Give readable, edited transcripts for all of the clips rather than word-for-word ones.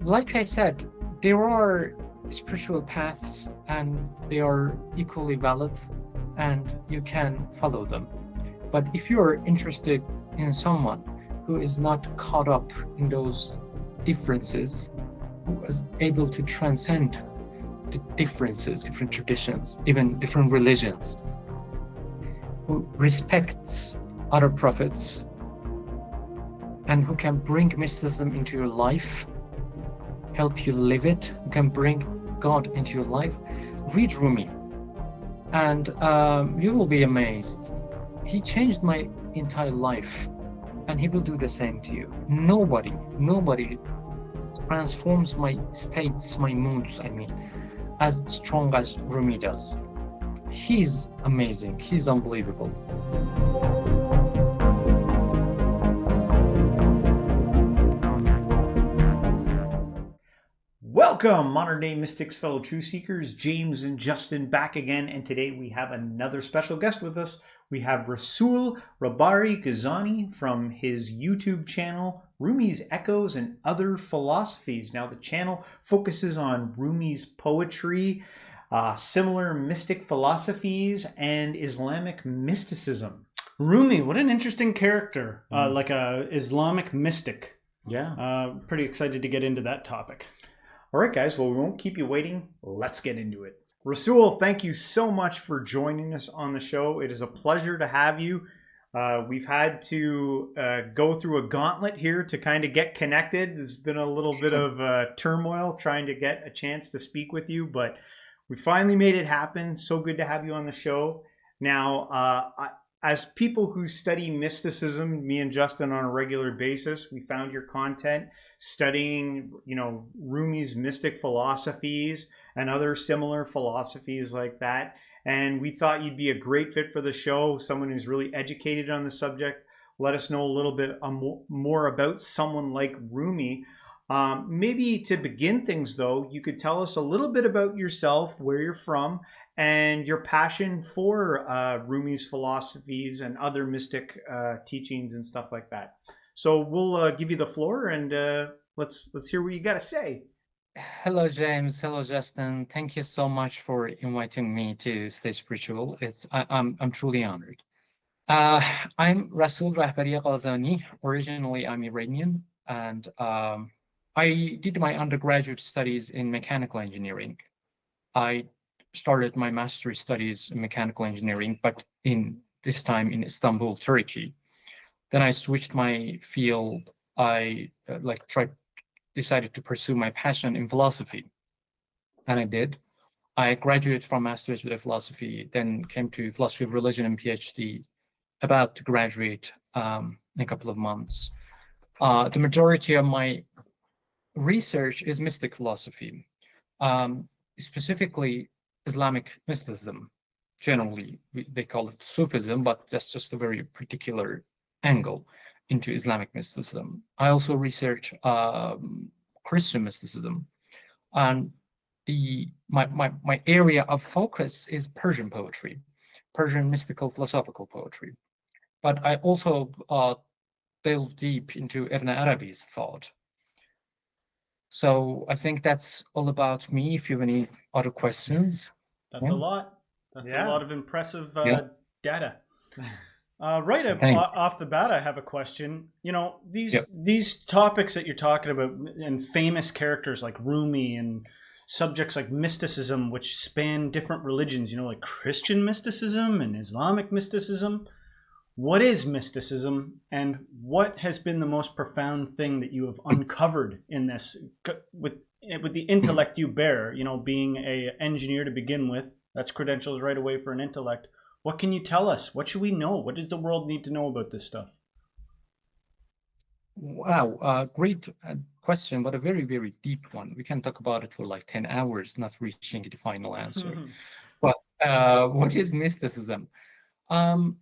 like I said, there are spiritual paths and they are equally valid and you can follow them. But if you're interested in someone who is not caught up in those differences, who is able to transcend the differences, different traditions, even different religions, who respects other prophets, and who can bring mysticism into your life, help you live it, who can bring God into your life, read Rumi, and you will be amazed. He changed my entire life, and he will do the same to you. Nobody transforms my states, my moods, I mean, as strong as Rumi does. He's amazing. He's unbelievable. Welcome, modern day mystics, fellow truth seekers. James and Justin back again, and today we have another special guest with us. We have Rasoul Rahbari-Ghazani from his YouTube channel, Rumi's Echoes and Other Philosophies. Now, the channel focuses on Rumi's poetry, similar mystic philosophies, and Islamic mysticism. Rumi, what an interesting character, like a Islamic mystic. Yeah. Pretty excited to get into that topic. All right, guys. Well, we won't keep you waiting. Let's get into it. Rasoul, thank you so much for joining us on the show. It is a pleasure to have you. We've had to go through a gauntlet here to kind of get connected. There's been a little bit of turmoil trying to get a chance to speak with you, but we finally made it happen. So good to have you on the show. Now, as people who study mysticism, me and Justin on a regular basis, we found your content studying, Rumi's mystic philosophies and other similar philosophies like that. And we thought you'd be a great fit for the show, someone who's really educated on the subject. Let us know a little bit more about someone like Rumi. Maybe to begin things, though, you could tell us a little bit about yourself, where you're from, and your passion for Rumi's philosophies and other mystic teachings and stuff like that. So we'll give you the floor, and let's hear what you got to say. Hello, James. Hello, Justin. Thank you so much for inviting me to Stay Spiritual. I'm truly honored. I'm Rasoul Rahbari-Ghazani. Originally, I'm Iranian, and I did my undergraduate studies in mechanical engineering. I started my master's studies in mechanical engineering, but this time in Istanbul, Turkey. Then I switched my field. I decided to pursue my passion in philosophy, and I did. I graduated from master's with philosophy, then came to philosophy of religion and PhD, about to graduate in a couple of months. The majority of my research is mystic philosophy, specifically Islamic mysticism. Generally, they call it Sufism, but that's just a very particular angle into Islamic mysticism. I also research Christian mysticism, and my area of focus is Persian poetry, Persian mystical philosophical poetry. But I also delve deep into Ibn Arabi's thought. So I think that's all about me. If you have any other questions. That's a lot. That's a lot of impressive data. Right off the bat, I have a question. These topics that you're talking about, and famous characters like Rumi and subjects like mysticism, which span different religions, like Christian mysticism and Islamic mysticism. What is mysticism, and what has been the most profound thing that you have uncovered in this with the intellect you bear? Being an engineer to begin with, that's credentials right away for an intellect. What can you tell us? What should we know? What does the world need to know about this stuff? Wow, great question, but a very, very deep one. We can talk about it for like 10 hours, not reaching the final answer. But what is mysticism? I'm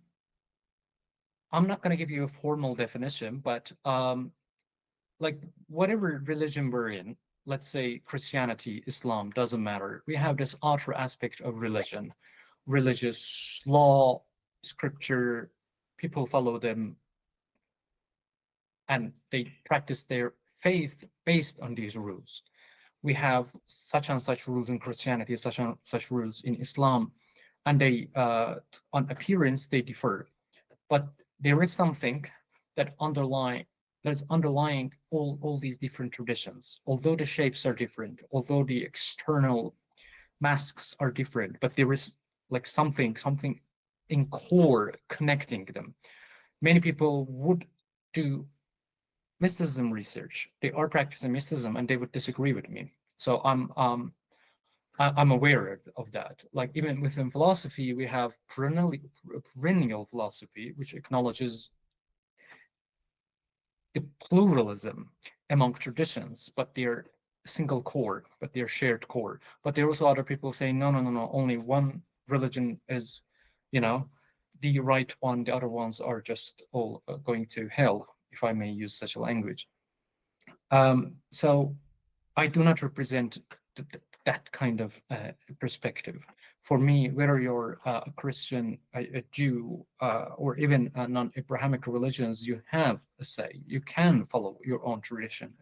not going to give you a formal definition, but like whatever religion we're in, let's say Christianity, Islam, doesn't matter. We have this outer aspect of religion, religious law, scripture, people follow them, and they practice their faith based on these rules. We have such and such rules in Christianity, such and such rules in Islam, and they, on appearance, they differ. But there is something that is underlying all these different traditions. Although the shapes are different, although the external masks are different, but there is like something in core connecting them. Many people would do mysticism research. They are practicing mysticism, and they would disagree with me. So I'm aware of that. Like even within philosophy, we have perennial philosophy, which acknowledges the pluralism among traditions, but they're single core, but they're shared core. But there are also other people saying, no, only one religion is, the right one. The other ones are just all going to hell, if I may use such a language. So I do not represent that kind of perspective. For me, whether you're a Christian, a Jew, or even non-Abrahamic religions, you have a say. You can follow your own tradition,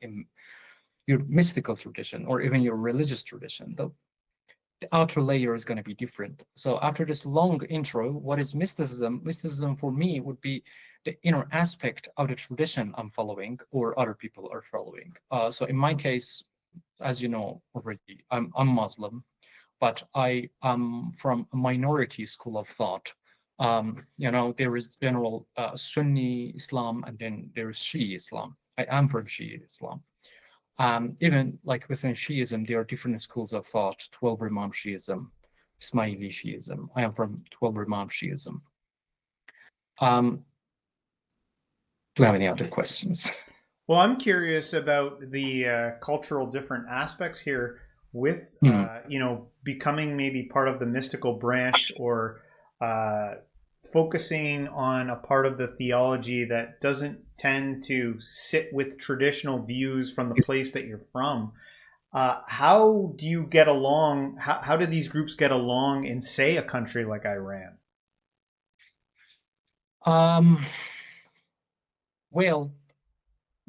in your mystical tradition, or even your religious tradition. The outer layer is going to be different. So after this long intro, what is mysticism? Mysticism for me would be the inner aspect of the tradition I'm following or other people are following. So in my case, as you know already, I'm Muslim, but I am from a minority school of thought. There is general Sunni Islam, and then there is Shia Islam. I am from Shia Islam. Even like within Shiism, there are different schools of thought: 12 Imam Shiism, Ismaili Shiism. I am from 12 Imam Shiism. Do you have any other questions? Well, I'm curious about the cultural different aspects here with, becoming maybe part of the mystical branch, or focusing on a part of the theology that doesn't tend to sit with traditional views from the place that you're from. How do you get along? How do these groups get along in, say, a country like Iran? Well,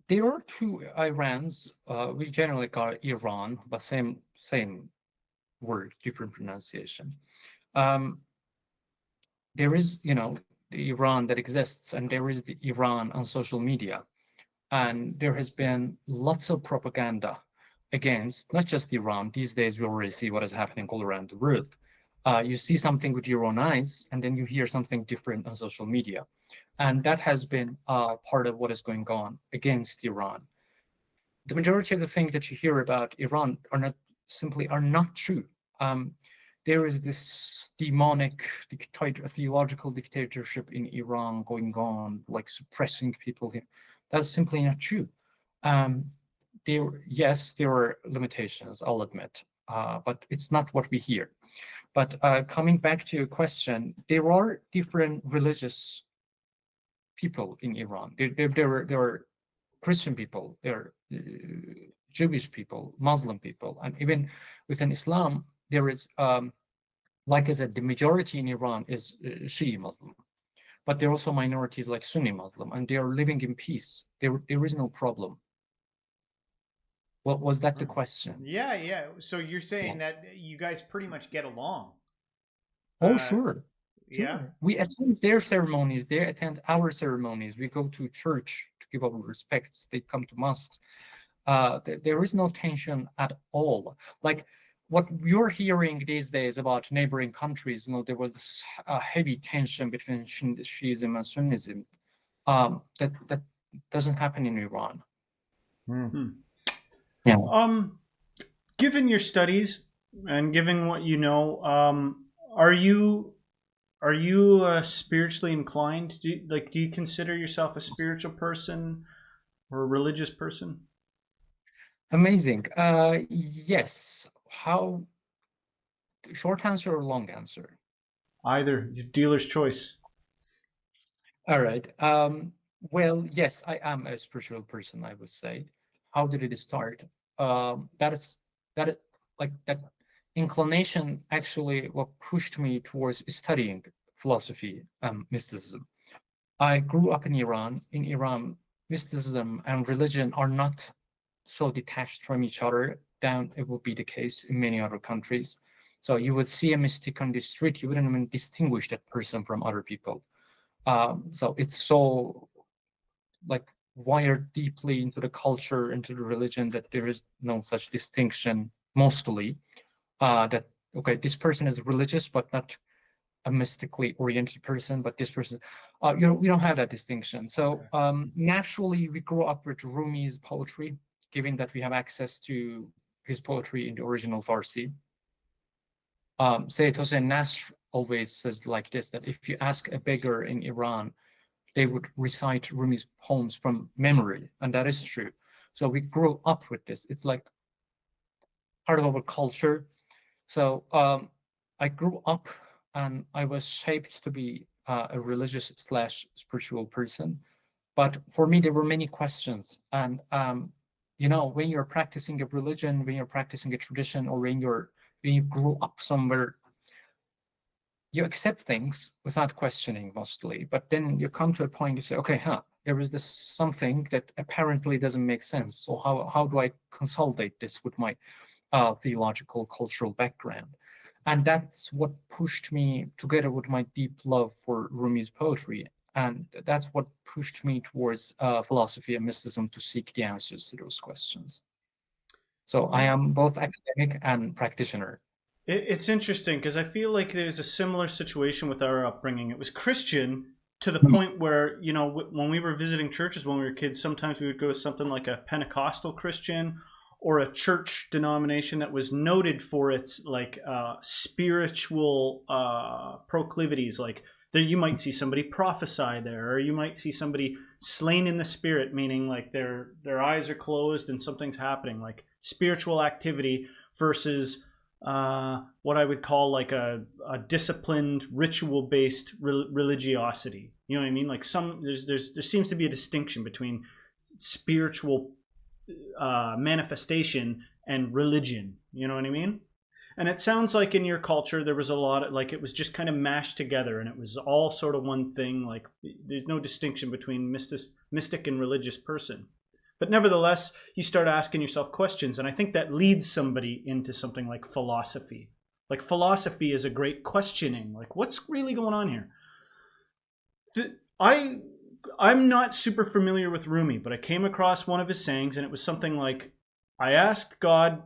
there are two Irans. We generally call it Iran, but same word, different pronunciation. There is, the Iran that exists, and there is the Iran on social media. And there has been lots of propaganda against not just Iran. These days, we already see what is happening all around the world. You see something with your own eyes, and then you hear something different on social media. And that has been part of what is going on against Iran. The majority of the things that you hear about Iran are not true. There is this demonic theological dictatorship in Iran going on, like suppressing people here. That's simply not true. There are limitations, I'll admit, but it's not what we hear. But coming back to your question, there are different religious people in Iran. There are Christian people, there are Jewish people, Muslim people, and even within Islam, there is, like I said, the majority in Iran is Shia Muslim, but there are also minorities like Sunni Muslim, and they are living in peace. There is no problem. What was that the question? Yeah. So you're saying that you guys pretty much get along? Oh, sure. Yeah. We attend their ceremonies. They attend our ceremonies. We go to church to give our respects. They come to mosques. There is no tension at all. Like what you're hearing these days about neighboring countries, there was this heavy tension between Shiism and Sunnism. That doesn't happen in Iran. Mm-hmm. Yeah. Given your studies and given what you know, are you spiritually inclined? Do you consider yourself a spiritual person or a religious person? Amazing. Yes. How? Short answer or long answer? Either. Your dealer's choice. All right. Well, yes, I am a spiritual person, I would say. How did it start? That is like that inclination actually what pushed me towards studying philosophy and mysticism. I grew up in Iran. In Iran, mysticism and religion are not so detached from each other than it would be the case in many other countries. So you would see a mystic on the street, you wouldn't even distinguish that person from other people. So it's so like wired deeply into the culture, into the religion, that there is no such distinction mostly. That okay, this person is religious but not a mystically oriented person, but this person, we don't have that distinction. So naturally, we grew up with Rumi's poetry, given that we have access to his poetry in the original Farsi. Sayyid Hossein Nasr always says like this, that if you ask a beggar in Iran, they would recite Rumi's poems from memory, and that is true. So we grew up with this. It's like part of our culture. So I grew up and I was shaped to be a religious / spiritual person. But for me, there were many questions. And, when you're practicing a religion, when you're practicing a tradition, or when you grew up somewhere, you accept things without questioning mostly. But then you come to a point, you say, okay, there is this something that apparently doesn't make sense. So how do I consolidate this with my theological, cultural background? And that's what pushed me, together with my deep love for Rumi's poetry. And that's what pushed me towards philosophy and mysticism, to seek the answers to those questions. So I am both academic and practitioner. It's interesting because I feel like there's a similar situation with our upbringing. It was Christian to the point where, when we were visiting churches when we were kids, sometimes we would go to something like a Pentecostal Christian or a church denomination that was noted for its spiritual proclivities. Like there, you might see somebody prophesy there, or you might see somebody slain in the spirit, meaning like their eyes are closed and something's happening, like spiritual activity versus what I would call like a disciplined, ritual-based religiosity. You know what I mean? Like there seems to be a distinction between spiritual manifestation and religion. You know what I mean? And it sounds like in your culture there was a lot of, like, it was just kind of mashed together and it was all sort of one thing. Like there's no distinction between mystic and religious person. But nevertheless, you start asking yourself questions, and I think that leads somebody into something like philosophy. Like philosophy is a great questioning. Like, what's really going on here? I'm not super familiar with Rumi, but I came across one of his sayings, and it was something like, I asked God,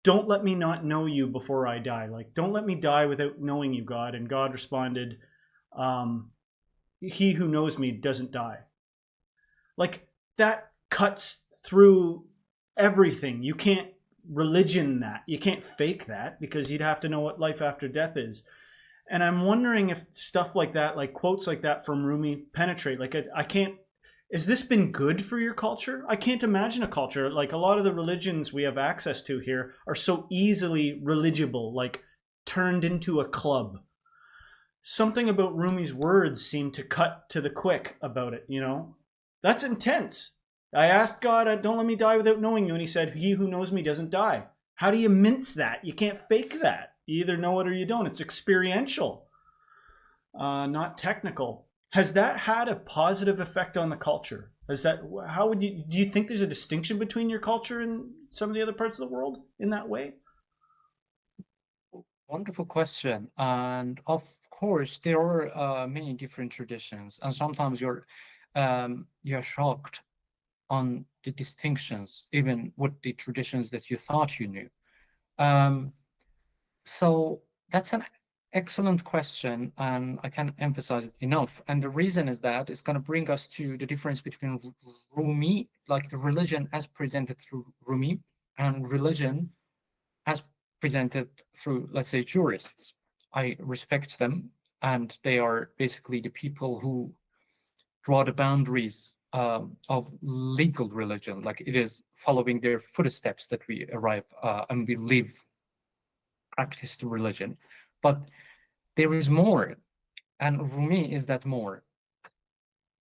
don't let me not know you before I die. Like, don't let me die without knowing you, God. And God responded, he who knows me doesn't die. Like, that cuts through everything. You can't religion that. You can't fake that, because you'd have to know what life after death is. And I'm wondering if stuff like that, like quotes like that from Rumi, penetrate. Like I can't. Has this been good for your culture? I can't imagine a culture like a lot of the religions we have access to here are so easily religible, like turned into a club. Something about Rumi's words seemed to cut to the quick about it. That's intense. I asked God, don't let me die without knowing you. And he said, he who knows me doesn't die. How do you mince that? You can't fake that. You either know it or you don't. It's experiential, not technical. Has that had a positive effect on the culture? Do you think there's a distinction between your culture and some of the other parts of the world in that way? Wonderful question. And of course, there are many different traditions, and sometimes you're shocked on the distinctions, even with the traditions that you thought you knew. So that's an excellent question, and I can't emphasize it enough. And the reason is that it's going to bring us to the difference between Rumi, like the religion as presented through Rumi, and religion as presented through, let's say, jurists. I respect them, and they are basically the people who draw the boundaries of legal religion. Like it is following their footsteps that we arrive and we live, practice the religion. But there is more, and Rumi is that more.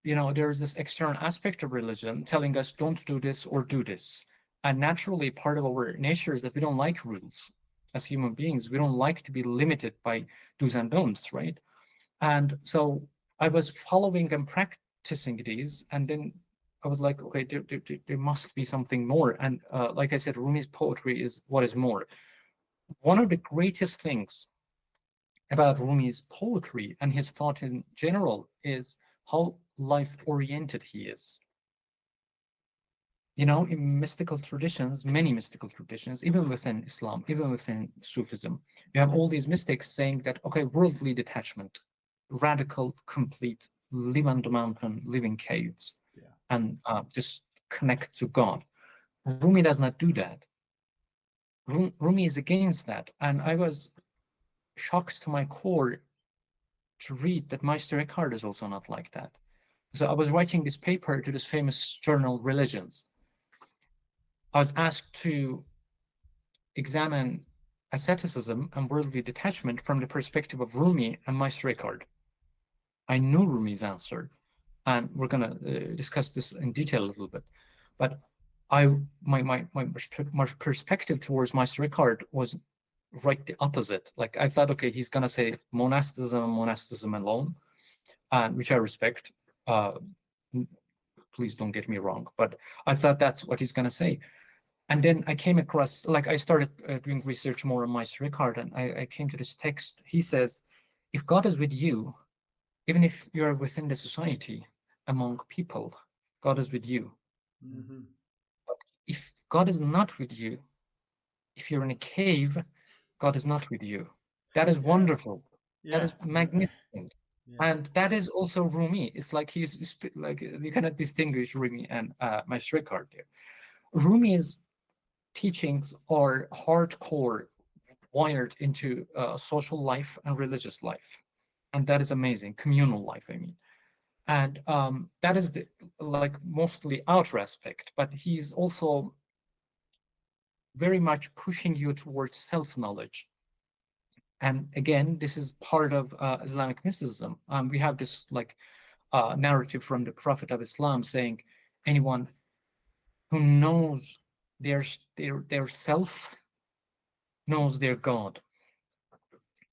There is this external aspect of religion telling us don't do this or do this. And naturally, part of our nature is that we don't like rules. As human beings, we don't like to be limited by do's and don'ts, right? And so I was following and practicing these, and then I was like, okay, there must be something more. And like I said, Rumi's poetry is what is more. One of the greatest things about Rumi's poetry and his thought in general is how life-oriented he is. You know, in mystical traditions, many mystical traditions, even within Islam, even within Sufism, you have all these mystics saying that, okay, worldly detachment, radical, complete, live on the mountain, live in caves, and just connect to God. Rumi does not do that. Rumi is against that. And I was shocked to my core to read that Meister Eckhart is also not like that. So I was writing this paper to this famous journal, Religions. I was asked to examine asceticism and worldly detachment from the perspective of Rumi and Meister Eckhart. I knew Rumi's answer, and we're going to discuss this in detail a little bit. But my perspective towards Meister Eckhart was right the opposite. Like I thought, okay, he's going to say monasticism alone, which I respect. Please don't get me wrong, but I thought that's what he's going to say. And then I came across, like I started doing research more on Meister Eckhart, and I came to this text. He says, if God is with you, even if you're within the society, among people, God is with you. Mm-hmm. But if God is not with you, if you're in a cave, God is not with you. That is wonderful. Yeah. That is magnificent. Yeah. And that is also Rumi. It's like he's like, you cannot distinguish Rumi and Meister Eckhart there. Rumi's teachings are hardcore wired into social life and religious life. And that is amazing. Communal life, I mean. And that is the like mostly outer aspect, but he's also very much pushing you towards self-knowledge. And again, this is part of Islamic mysticism. We have this like narrative from the Prophet of Islam saying, anyone who knows their self knows their God.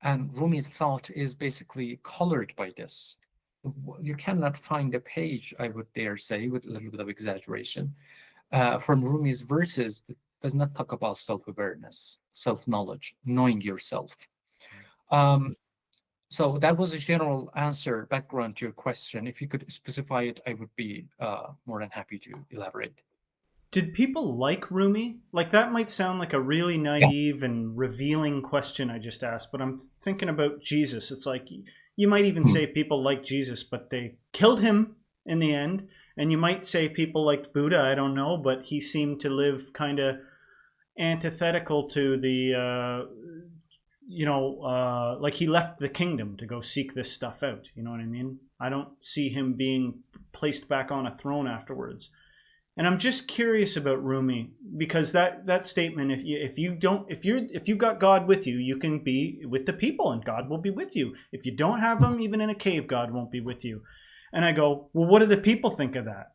And Rumi's thought is basically colored by this. You cannot find a page, I would dare say, with a little bit of exaggeration, from Rumi's verses that does not talk about self-awareness, self-knowledge, knowing yourself. So that was a general answer, background to your question. If you could specify it, I would be more than happy to elaborate. Did people like Rumi? Like that might sound like a really naive and revealing question I just asked, but I'm thinking about Jesus. It's like you might even say people like Jesus, but they killed him in the end. And you might say people liked Buddha, I don't know, but he seemed to live kind of antithetical to the, like he left the kingdom to go seek this stuff out. You know what I mean? I don't see him being placed back on a throne afterwards. And I'm just curious about Rumi, because that statement, if you got God with you, you can be with the people and God will be with you. If you don't have him, even in a cave, God won't be with you. And I go, well, what do the people think of that?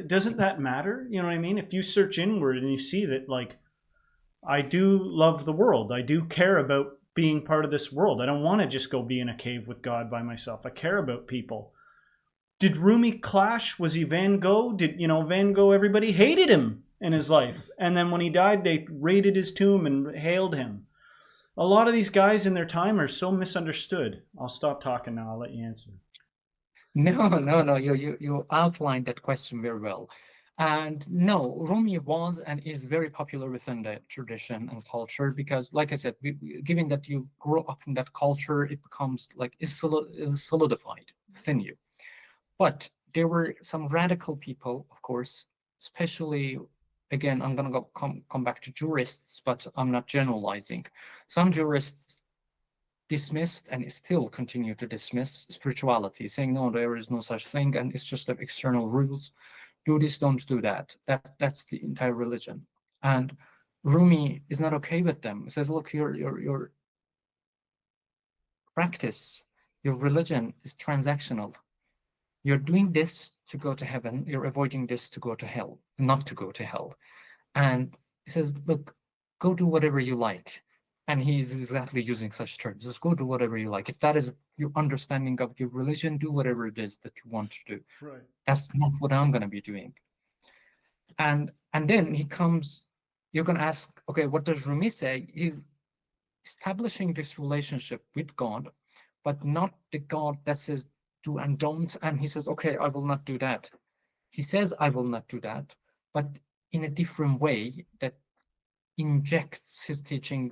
Doesn't that matter? You know what I mean? If you search inward and you see that, like, I do love the world. I do care about being part of this world. I don't want to just go be in a cave with God by myself. I care about people. Did Rumi clash? Was he Van Gogh? Van Gogh, everybody hated him in his life. And then when he died, they raided his tomb and hailed him. A lot of these guys in their time are so misunderstood. I'll stop talking now. I'll let you answer. No. You outlined that question very well. And no, Rumi was and is very popular within the tradition and culture because, like I said, given that you grow up in that culture, it becomes like is solidified within you. But there were some radical people, of course, especially, again, I'm going to come back to jurists, but I'm not generalizing. Some jurists dismissed and still continue to dismiss spirituality, saying, no, there is no such thing, and it's just like external rules. Do this, don't do that. That's the entire religion. And Rumi is not okay with them. He says, look, your practice, your religion is transactional. You're doing this to go to heaven. You're avoiding this to go to hell, not to go to hell. And he says, look, go do whatever you like. And he's exactly using such terms. Just go do whatever you like. If that is your understanding of your religion, do whatever it is that you want to do. Right. That's not what I'm going to be doing. And then he comes, you're going to ask, okay, what does Rumi say? He's establishing this relationship with God, but not the God that says do and don't. And he says, okay, I will not do that. He says, I will not do that, but in a different way that injects his teaching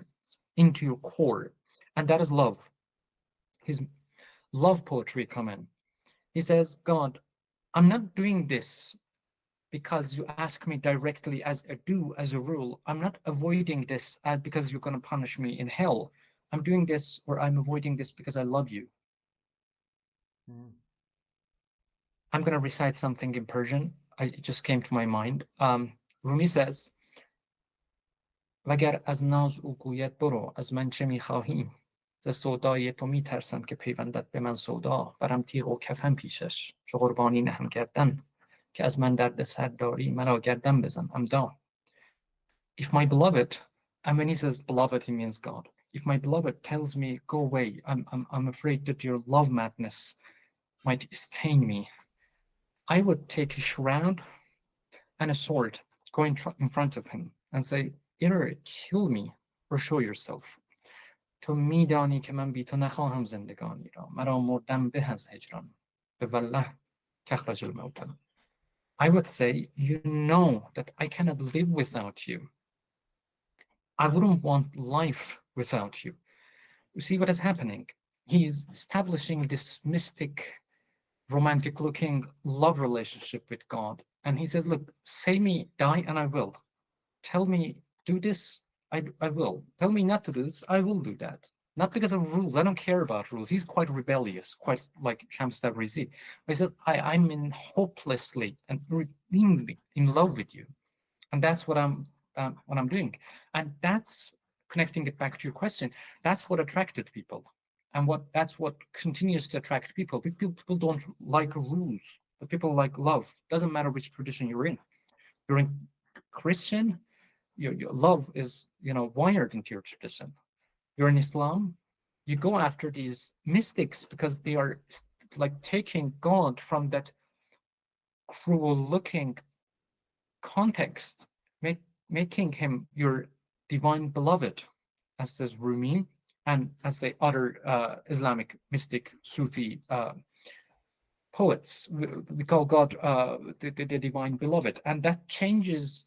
into your core. And that is love. His love poetry come in. He says, God, I'm not doing this because you ask me directly as a do, as a rule. I'm not avoiding this because you're going to punish me in hell. I'm doing this, or I'm avoiding this because I love you. I'm going to recite something in Persian. It just came to my mind. Rumi says, وگر از ناز او گوید برو از من چه میخواهی ز سودای تو میترسم که پیوندد به من سودا برم تیغ و کفن پیشش چو قربانی نهم گردن که از من درد سر داری مرا گردن بزن امدا. If my beloved, and when he says beloved, he means God. If my beloved tells me, go away, I'm afraid that your love madness might stain me, I would take a shroud and a sword, go in front of him and say, either kill me or show yourself. تو میدانی که من بی تو نخواهم زندگانی را مرا مردم به از هجران به والله کخرج الموتى. I would say, you know that I cannot live without you. I wouldn't want life without you. You see what is happening? He's establishing this mystic, romantic-looking love relationship with God. And he says, look, say me die and I will. Tell me do this, I will. Tell me not to do this, I will do that. Not because of rules. I don't care about rules. He's quite rebellious, quite like Shams Tabrizi. He says, I'm in hopelessly and redeemingly in love with you. And that's what I'm doing. And that's connecting it back to your question. That's what attracted people. And that's what continues to attract people. People don't like rules, but people like love. Doesn't matter which tradition you're in. You're in Christian, your love is wired into your tradition. You're in Islam, you go after these mystics because they are like taking God from that cruel looking context, making him your divine beloved, as says Rumi, and as the other Islamic mystic Sufi poets. We call God the divine beloved, and that changes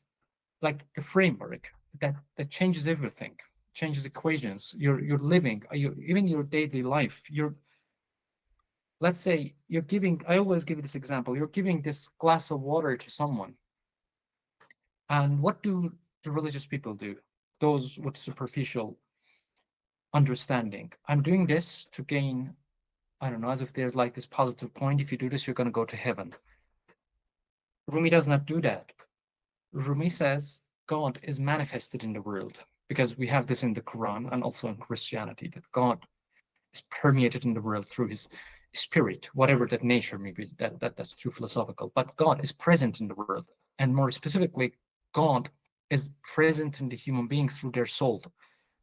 like the framework. That changes everything, changes equations. You're living, even your daily life. Let's say you're giving. I always give this example. You're giving this glass of water to someone, and what do the religious people do? Those with superficial understanding. I'm doing this to gain, I don't know, as if there's like this positive point. If you do this, you're going to go to heaven. Rumi does not do that. Rumi says God is manifested in the world, because we have this in the Quran and also in Christianity, that God is permeated in the world through his spirit, whatever that nature may be. That's too philosophical. But God is present in the world. And more specifically, God is present in the human being through their soul.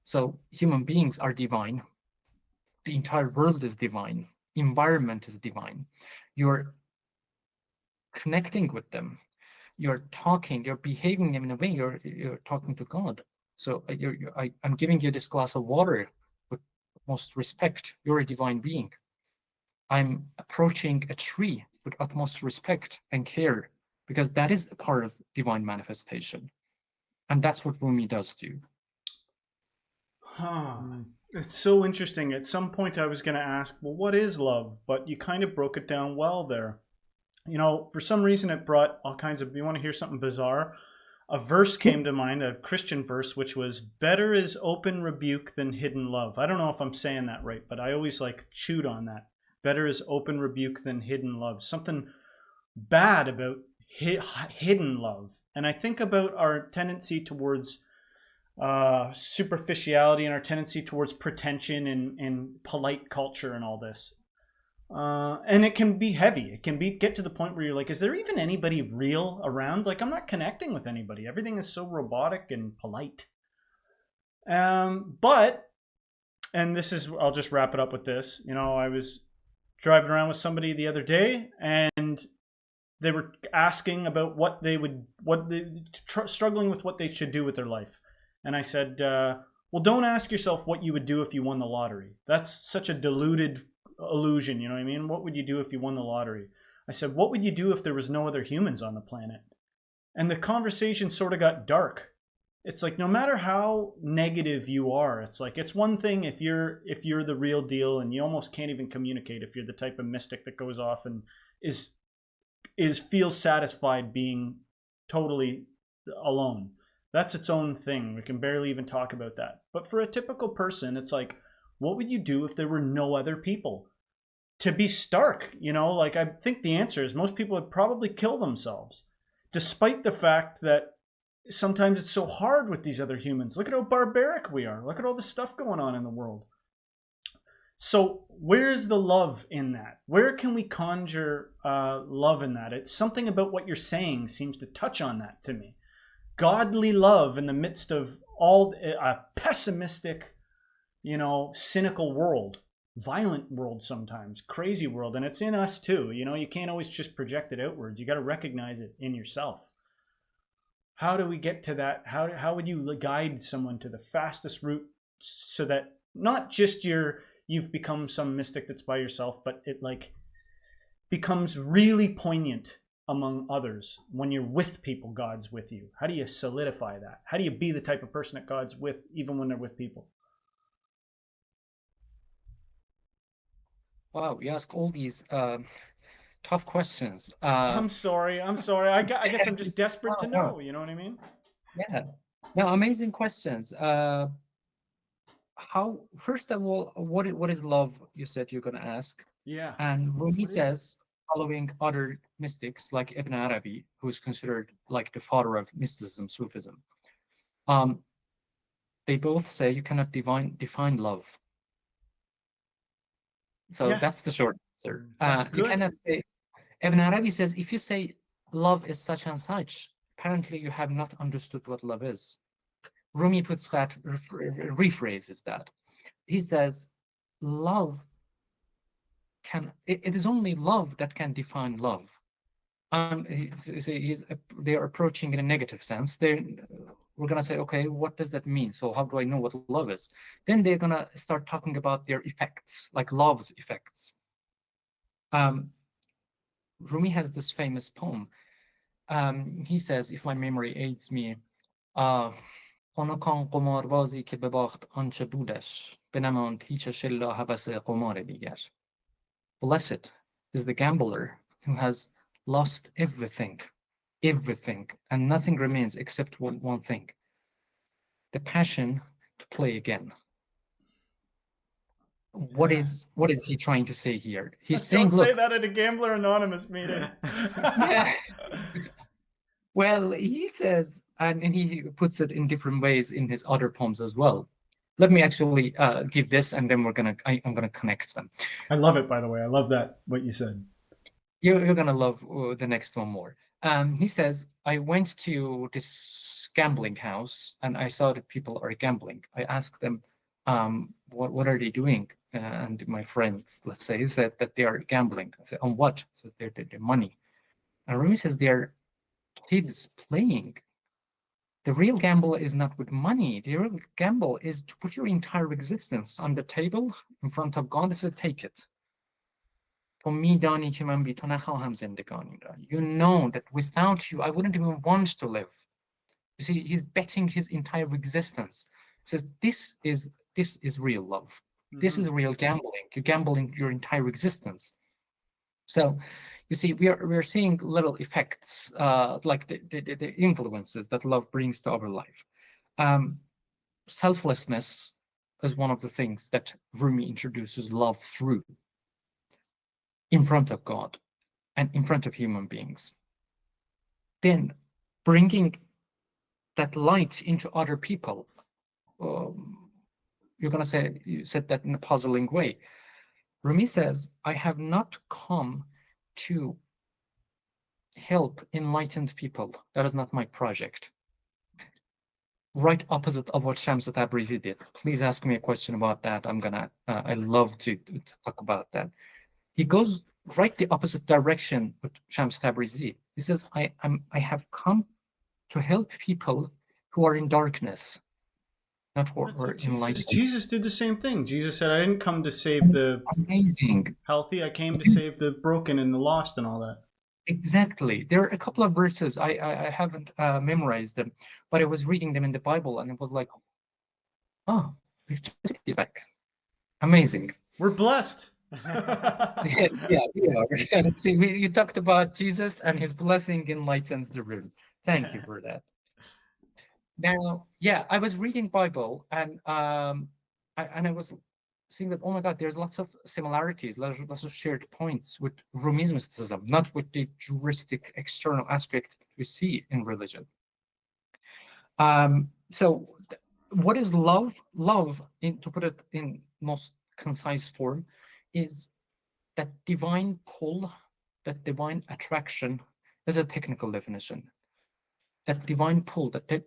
So human beings are divine. The entire world is divine. Environment is divine. You're connecting with them. You're talking, you're behaving in a way, you're talking to God. So I'm giving you this glass of water with utmost respect. You're a divine being. I'm approaching a tree with utmost respect and care, because that is a part of divine manifestation. And that's what Rumi does to you. It's so interesting. At some point I was going to ask, well, what is love? But you kind of broke it down well there. For some reason it brought all kinds of, you want to hear something bizarre? A verse came to mind, a Christian verse, which was, better is open rebuke than hidden love. I don't know if I'm saying that right, but I always chewed on that. Better is open rebuke than hidden love. Something bad about hidden love. And I think about our tendency towards superficiality and our tendency towards pretension and polite culture and all this. And it can be heavy. It can get to the point where you're like, is there even anybody real around? I'm not connecting with anybody. Everything is so robotic and polite. But, and this is, I'll just wrap it up with this. You know, I was driving around with somebody the other day, and they were asking about struggling with what they should do with their life. And I said, well, don't ask yourself what you would do if you won the lottery. That's such a deluded illusion, you know what I mean? What would you do if you won the lottery? I said, what would you do if there was no other humans on the planet? And the conversation sort of got dark. It's like, no matter how negative you are, it's like, it's one thing if you're the real deal and you almost can't even communicate, if you're the type of mystic that goes off and feels satisfied being totally alone. That's its own thing. We can barely even talk about that. But for a typical person, it's like, what would you do if there were no other people? To be stark, you know, like, I think the answer is most people would probably kill themselves, despite the fact that sometimes it's so hard with these other humans. Look at how barbaric we are. Look at all the stuff going on in the world. So where's the love in that? Where can we conjure love in that? It's something about what you're saying seems to touch on that to me. Godly love in the midst of all a pessimistic, you know, cynical world, violent world sometimes, crazy world. And it's in us too. You know, you can't always just project it outwards. You got to recognize it in yourself. How do we get to that? How would you guide someone to the fastest route so that not just you've become some mystic that's by yourself, but it like becomes really poignant among others when you're with people? God's with you. How do you solidify that? How do you be the type of person that God's with even when they're with people? Wow, you ask all these tough questions. I'm sorry. I guess I'm just desperate to know. You know what I mean? Yeah. No, amazing questions. First of all, what is love? You said you're going to ask. Yeah. And Rumi says, following other mystics like Ibn Arabi, who is considered like the father of mysticism, Sufism, they both say you cannot define love. So Yeah. that's the short answer. That's good. You cannot say. Ibn Arabi says, if you say love is such and such, apparently you have not understood what love is. Rumi puts that, rephrases that. He says, love it is only love that can define love. They're approaching in a negative sense. We're going to say, okay, what does that mean? So how do I know what love is? Then they're going to start talking about their effects, like love's effects. Rumi has this famous poem. He says, if my memory aids me, خنکان قماربازی که بباخت آنچه بودش بنماند هیچش الا هوس قمار دیگر. Blessed is the gambler who has lost everything, and nothing remains except one thing: the passion to play again. What is he trying to say here? He's saying, don't say that at a Gambler Anonymous meeting. Yeah. Well, he says, and he puts it in different ways in his other poems as well. Let me actually give this, and then I'm gonna connect them. I love it, by the way. I love that, what you said. You're gonna love the next one more. He says, I went to this gambling house and I saw that people are gambling. I asked them, what are they doing? And my friend, let's say, said that they are gambling. I said, on what? So they're money. And Rumi says they're kids playing. The real gamble is not with money. The real gamble is to put your entire existence on the table in front of God and say, take it. You know that without you, I wouldn't even want to live. You see, he's betting his entire existence. He says, this is real love. Mm-hmm. This is real gambling. You're gambling your entire existence. So you see, we're seeing little effects, like the influences that love brings to our life. Selflessness is one of the things that Rumi introduces love through, in front of God and in front of human beings. Then bringing that light into other people. You're going to say, you said that in a puzzling way. Rumi says, I have not come to help enlightened people. That is not my project. right opposite of what Shams Tabrizi did. Please ask me a question about that. I love to talk about that. He goes right the opposite direction with Shams Tabrizi. He says, I have come to help people who are in darkness, not who are in light. Jesus did the same thing. Jesus said, I didn't come to save the healthy. I came to save the broken and the lost and all that. Exactly. There are a couple of verses. I haven't memorized them, but I was reading them in the Bible, and it was like, oh, he's back. Amazing. We're blessed. Yeah, we are. See, you talked about Jesus and his blessing enlightens the room. Thank you for that. Now, yeah, I was reading Bible and I was seeing that, oh my God, there's lots of similarities, lots of shared points with Rumi's mysticism, not with the juristic external aspect that we see in religion. So what is love? Love, to put it in most concise form, is that divine pull, that divine attraction. Is a technical definition. That divine pull, that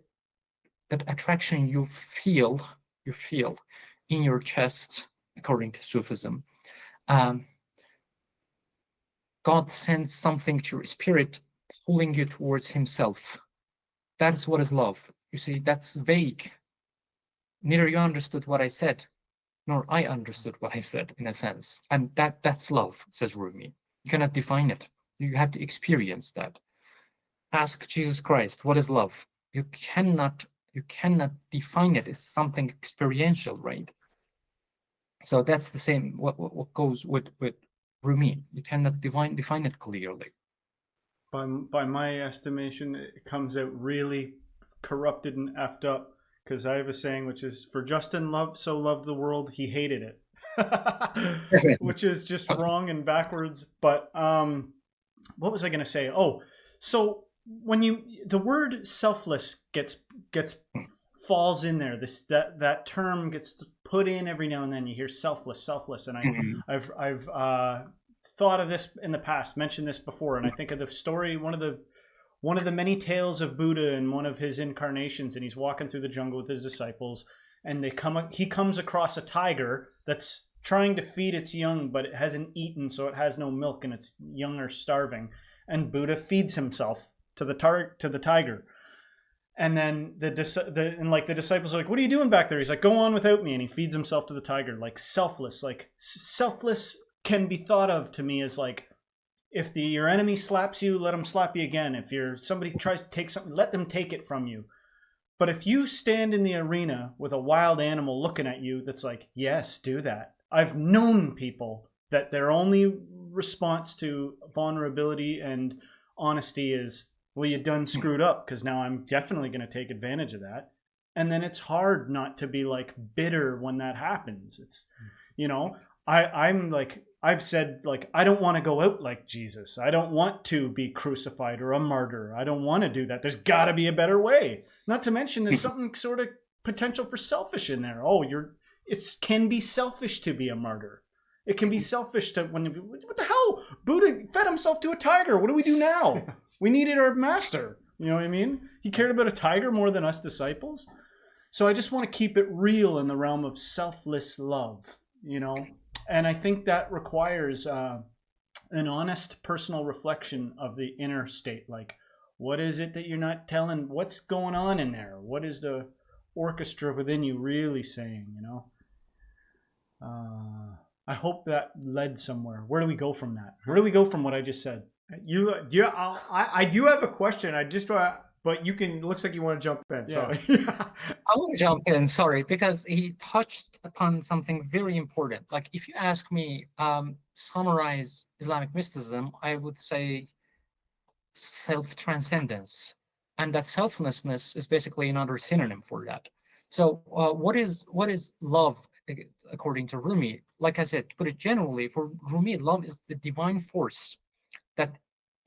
attraction you feel in your chest, according to Sufism. God sends something to your spirit, pulling you towards himself. That's what is love. You see, that's vague. Neither you understood what I said, nor I understood what I said, in a sense. And that's love, says Rumi. You cannot define it. You have to experience that. Ask Jesus Christ, what is love? You cannot define it as something experiential, right? So that's the same what goes with Rumi. You cannot define it clearly. By my estimation, it comes out really corrupted and effed up, because I have a saying which is, for Justin so loved the world, he hated it. Which is just wrong and backwards. But what was I going to say? Oh, so when the word selfless gets falls in there, that term gets put in every now and then. You hear selfless, and I've thought of this in the past, mentioned this before, and I think of the story, one of the many tales of Buddha in one of his incarnations, and he's walking through the jungle with his disciples, and he comes across a tiger that's trying to feed its young, but it hasn't eaten, so it has no milk, and its young are starving, and Buddha feeds himself to the tiger. And then the disciples are like, what are you doing back there? He's like, go on without me. And he feeds himself to the tiger. Like selfless can be thought of to me as like, if your enemy slaps you, let them slap you again. If somebody tries to take something, let them take it from you. But if you stand in the arena with a wild animal looking at you, that's like, yes, do that. I've known people that their only response to vulnerability and honesty is, well, you done screwed up, because now I'm definitely going to take advantage of that. And then it's hard not to be like bitter when that happens. It's, I'm like, I've said, like, I don't want to go out like Jesus. I don't want to be crucified or a martyr. I don't want to do that. There's got to be a better way. Not to mention there's something sort of potential for selfish in there. Oh, it can be selfish to be a martyr. It can be selfish to what the hell? Buddha fed himself to a tiger. What do we do now? We needed our master. You know what I mean? He cared about a tiger more than us disciples. So I just want to keep it real in the realm of selfless love, And I think that requires an honest personal reflection of the inner state. Like, what is it that you're not telling? What's going on in there? What is the orchestra within you really saying, I hope that led somewhere. Where do we go from that? Where do we go from what I just said? I do have a question. But you can. Looks like you want to jump in. So I want to jump in. Sorry, because he touched upon something very important. Like, if you ask me, summarize Islamic mysticism, I would say self-transcendence, and that selflessness is basically another synonym for that. So, what is love? According to Rumi, like I said, to put it generally, for Rumi, love is the divine force that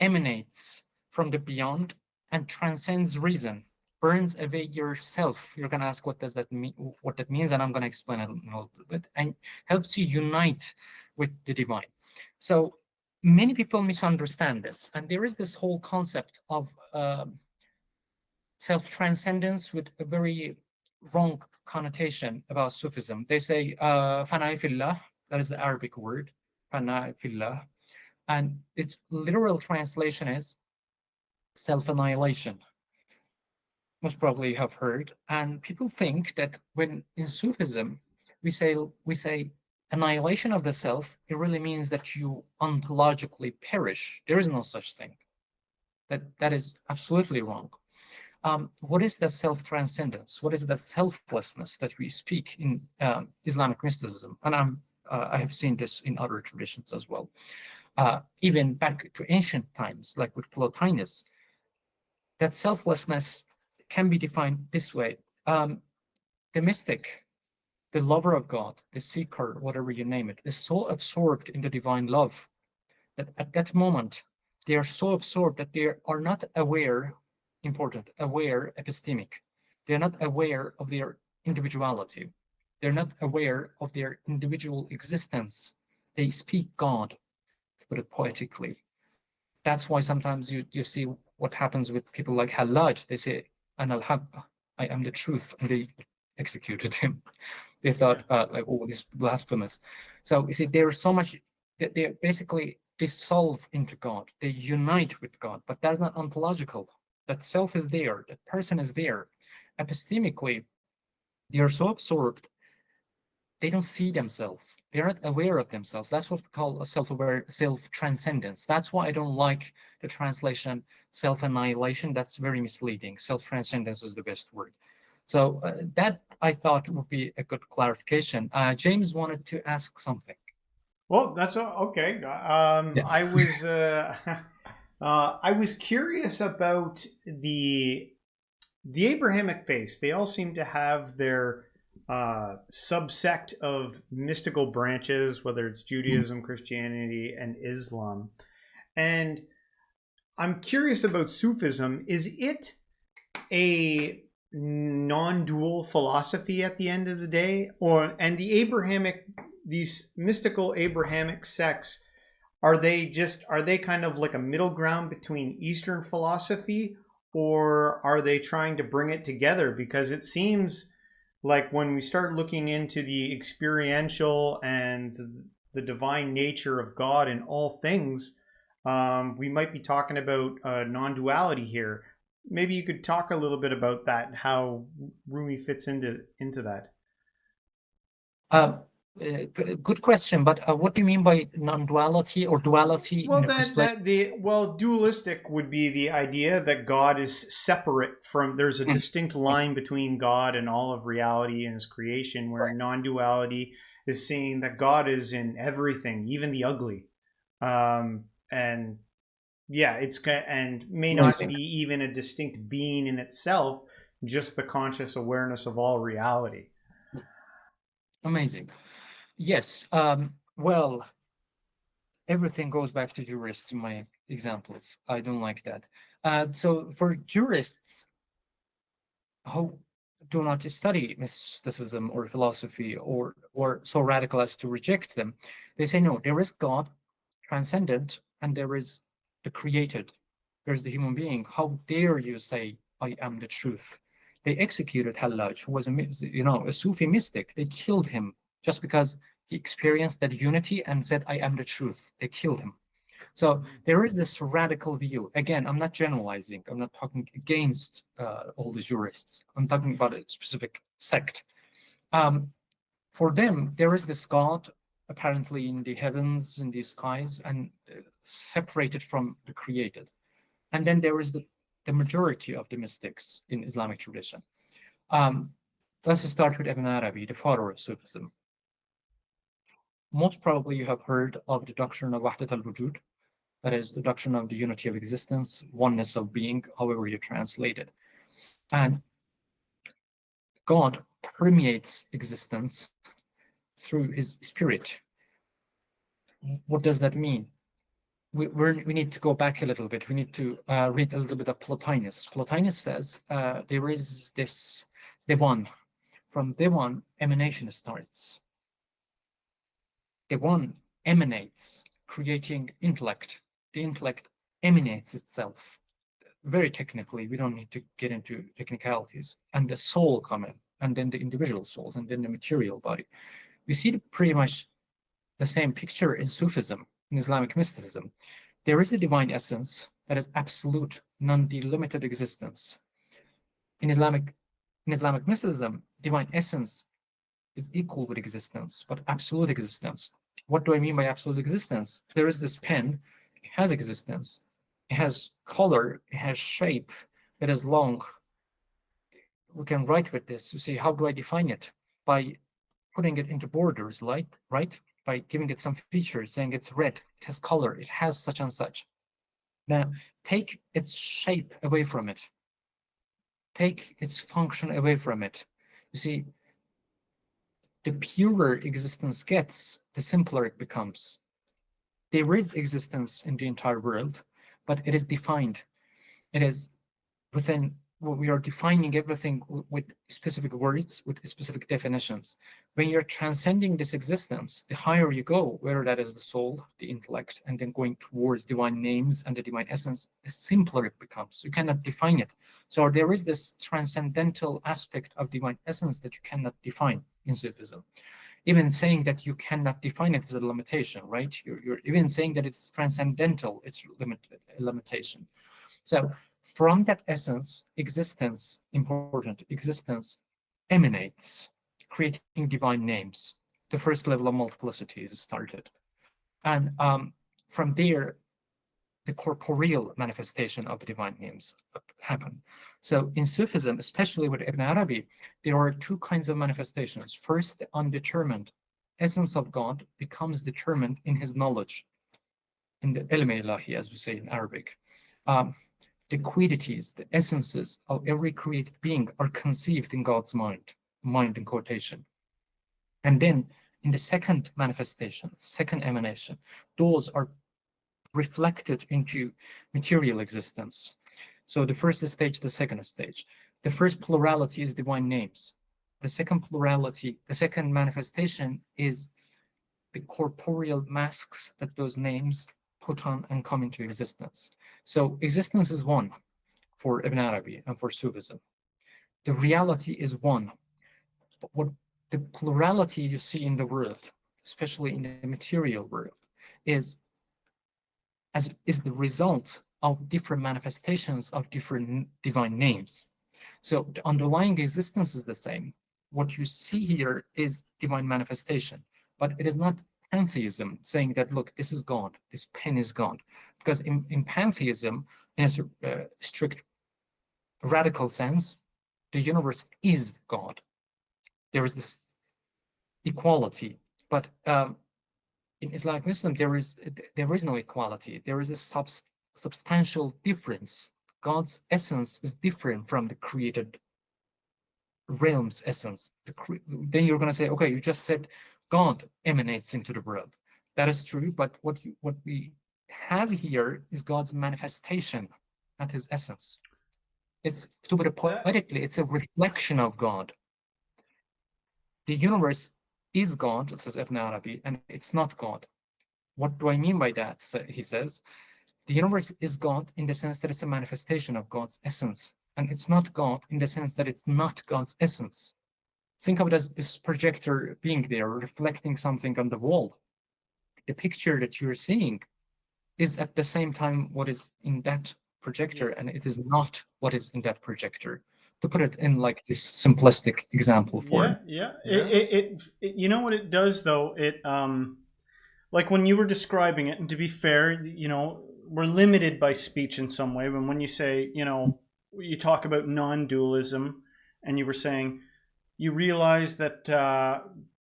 emanates from the beyond and transcends reason, burns away yourself. You're going to ask, what does that mean? What that means, and I'm going to explain it a little bit, and helps you unite with the divine. So many people misunderstand this, and there is this whole concept of self-transcendence with a very wrong connotation about Sufism. They say "Fana fillah," that is the Arabic word, "Fana fillah," and its literal translation is self-annihilation. Most probably you have heard. And people think that when in Sufism we say annihilation of the self, it really means that you ontologically perish. There is no such thing. That is absolutely wrong. What is the self-transcendence? What is the selflessness that we speak in Islamic mysticism? And I have seen this in other traditions as well. Even back to ancient times, like with Plotinus, that selflessness can be defined this way. The mystic, the lover of God, the seeker, whatever you name it, is so absorbed in the divine love that at that moment, they are so absorbed that they are not aware, important, aware, epistemic. They're not aware of their individuality. They're not aware of their individual existence. They speak God, to put it poetically. That's why sometimes you see what happens with people like Hallaj. They say, "An al-haq, I am the truth," and they executed him. They thought, like, oh, this is blasphemous. So you see, there's so much that they basically dissolve into God. They unite with God, but that's not ontological. That self is there, that person is there. Epistemically, they are so absorbed, they don't see themselves. They're not aware of themselves. That's what we call a self-aware, self-transcendence. That's why I don't like the translation self-annihilation. That's very misleading. Self-transcendence is the best word. So that I thought would be a good clarification. James wanted to ask something. Well, that's okay. Yeah. I was curious about the Abrahamic faiths. They all seem to have their subsect of mystical branches, whether it's Judaism, Christianity, and Islam. And I'm curious about Sufism. Is it a non-dual philosophy at the end of the day, and these mystical Abrahamic sects, are they kind of like a middle ground between Eastern philosophy, or are they trying to bring it together? Because it seems like when we start looking into the experiential and the divine nature of God in all things, we might be talking about non-duality here. Maybe you could talk a little bit about that and how Rumi fits into that. Good question, but what do you mean by non-duality or duality Well, in the first place? dualistic would be the idea that God is separate from. There's a distinct line between God and all of reality and His creation, where non-duality is saying that God is in everything, even the ugly, and yeah, and may not be even a distinct being in itself, just the conscious awareness of all reality. Amazing. Yes. Well, everything goes back to jurists in my examples. I don't like that. So for jurists who do not study mysticism or philosophy or so radical as to reject them, they say, no, there is God, transcendent, and there is the created. There's the human being. How dare you say, I am the truth? They executed Hallaj, who was a Sufi mystic. They killed him just because he experienced that unity and said, I am the truth. They killed him. So there is this radical view. Again, I'm not generalizing. I'm not talking against all the jurists. I'm talking about a specific sect. For them, there is this God apparently in the heavens, in the skies, and separated from the created. And then there is the majority of the mystics in Islamic tradition. Let's start with Ibn Arabi, the father of Sufism. Most probably you have heard of the doctrine of Wahdat al-Wujud, that is the doctrine of the unity of existence, oneness of being, however you translate it. And God permeates existence through His spirit. What does that mean? We need to go back a little bit. We need to read a little bit of Plotinus. Plotinus says there is this Dewan. From Dewan, emanation starts. Dewan emanates, creating intellect. The intellect emanates itself. very technically, we don't need to get into technicalities, and the soul come in, and then the individual souls, and then the material body. We see pretty much the same picture in Sufism, in Islamic mysticism. There is a divine essence that is absolute, non-delimited existence. In Islamic mysticism, divine essence is equal with existence, but absolute existence. What do I mean by absolute existence? There is this pen, it has existence, it has color, it has shape, it is long. We can write with this to see how do I define it? By putting it into borders, like, right? By giving it some features, saying it's red, it has color, it has such and such. Now, take its shape away from it. Take its function away from it. You see, the purer existence gets, the simpler it becomes. There is existence in the entire world, but it is defined. It is within what we are defining everything with specific words, with specific definitions. When you're transcending this existence, the higher you go, whether that is the soul, the intellect, and then going towards divine names and the divine essence, the simpler it becomes. You cannot define it. So there is this transcendental aspect of divine essence that you cannot define in Sufism. Even saying that you cannot define it is a limitation, right? You're even saying that it's transcendental, it's a limitation. So from that essence, existence, important, existence emanates, creating divine names. The first level of multiplicity is started. And from there, the corporeal manifestation of the divine names happen. So in Sufism, especially with Ibn Arabi, there are two kinds of manifestations. First, the undetermined essence of God becomes determined in his knowledge, in the ilm ilahi, as we say in Arabic. The qualities, the essences of every created being are conceived in God's mind in quotation. And then in the second manifestation, second emanation, those are reflected into material existence. So the first stage, the second stage. The first plurality is divine names. The second plurality, the second manifestation is the corporeal masks that those names put on and come into existence. So existence is one for Ibn Arabi and for Sufism. The reality is one. But what the plurality you see in the world, especially in the material world, is the result of different manifestations of different divine names. So the underlying existence is the same. What you see here is divine manifestation, but it is not pantheism saying that, look, this is God, this pen is God. Because in pantheism, in a strict radical sense, the universe is God. There is this equality, but in Islamic Mysticism, there is no equality. There is a substantial difference. God's essence is different from the created realm's essence. Then you're going to say, okay, you just said God emanates into the world. That is true, but what we have here is God's manifestation, not his essence. It's, to put it poetically, it's a reflection of God. The universe is God, says Ibn Arabi, and it's not God. What do I mean by that? So he says, the universe is God in the sense that it's a manifestation of God's essence, and it's not God in the sense that it's not God's essence. Think of it as this projector being there, reflecting something on the wall. The picture that you're seeing is at the same time what is in that projector, and it is not what is in that projector. To put it in like this simplistic example form. Yeah. It you know what it does though? It like when you were describing it, and to be fair, you know, we're limited by speech in some way. When you say, you know, you talk about non-dualism, and you were saying you realize that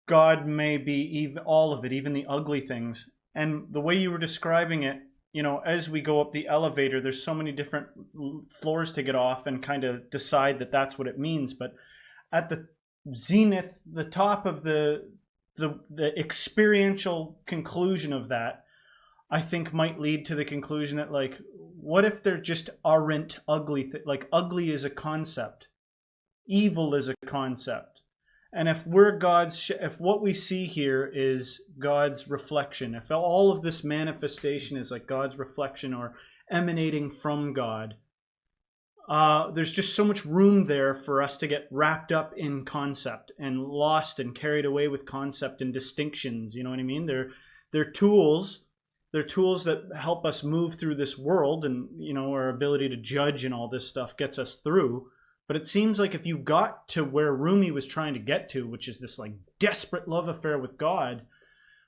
God may be even all of it, even the ugly things. And the way you were describing it, you know, as we go up the elevator, there's so many different floors to get off and kind of decide that that's what it means. But at the zenith, the top of the experiential conclusion of that, I think might lead to the conclusion that, like, what if there just aren't ugly like ugly is a concept, evil is a concept. And if we're God's, if what we see here is God's reflection, if all of this manifestation is like God's reflection or emanating from God, there's just so much room there for us to get wrapped up in concept and lost and carried away with concept and distinctions. You know what I mean? They're tools. They're tools that help us move through this world, and our ability to judge and all this stuff gets us through. But it seems like if you got to where Rumi was trying to get to, which is this like desperate love affair with God,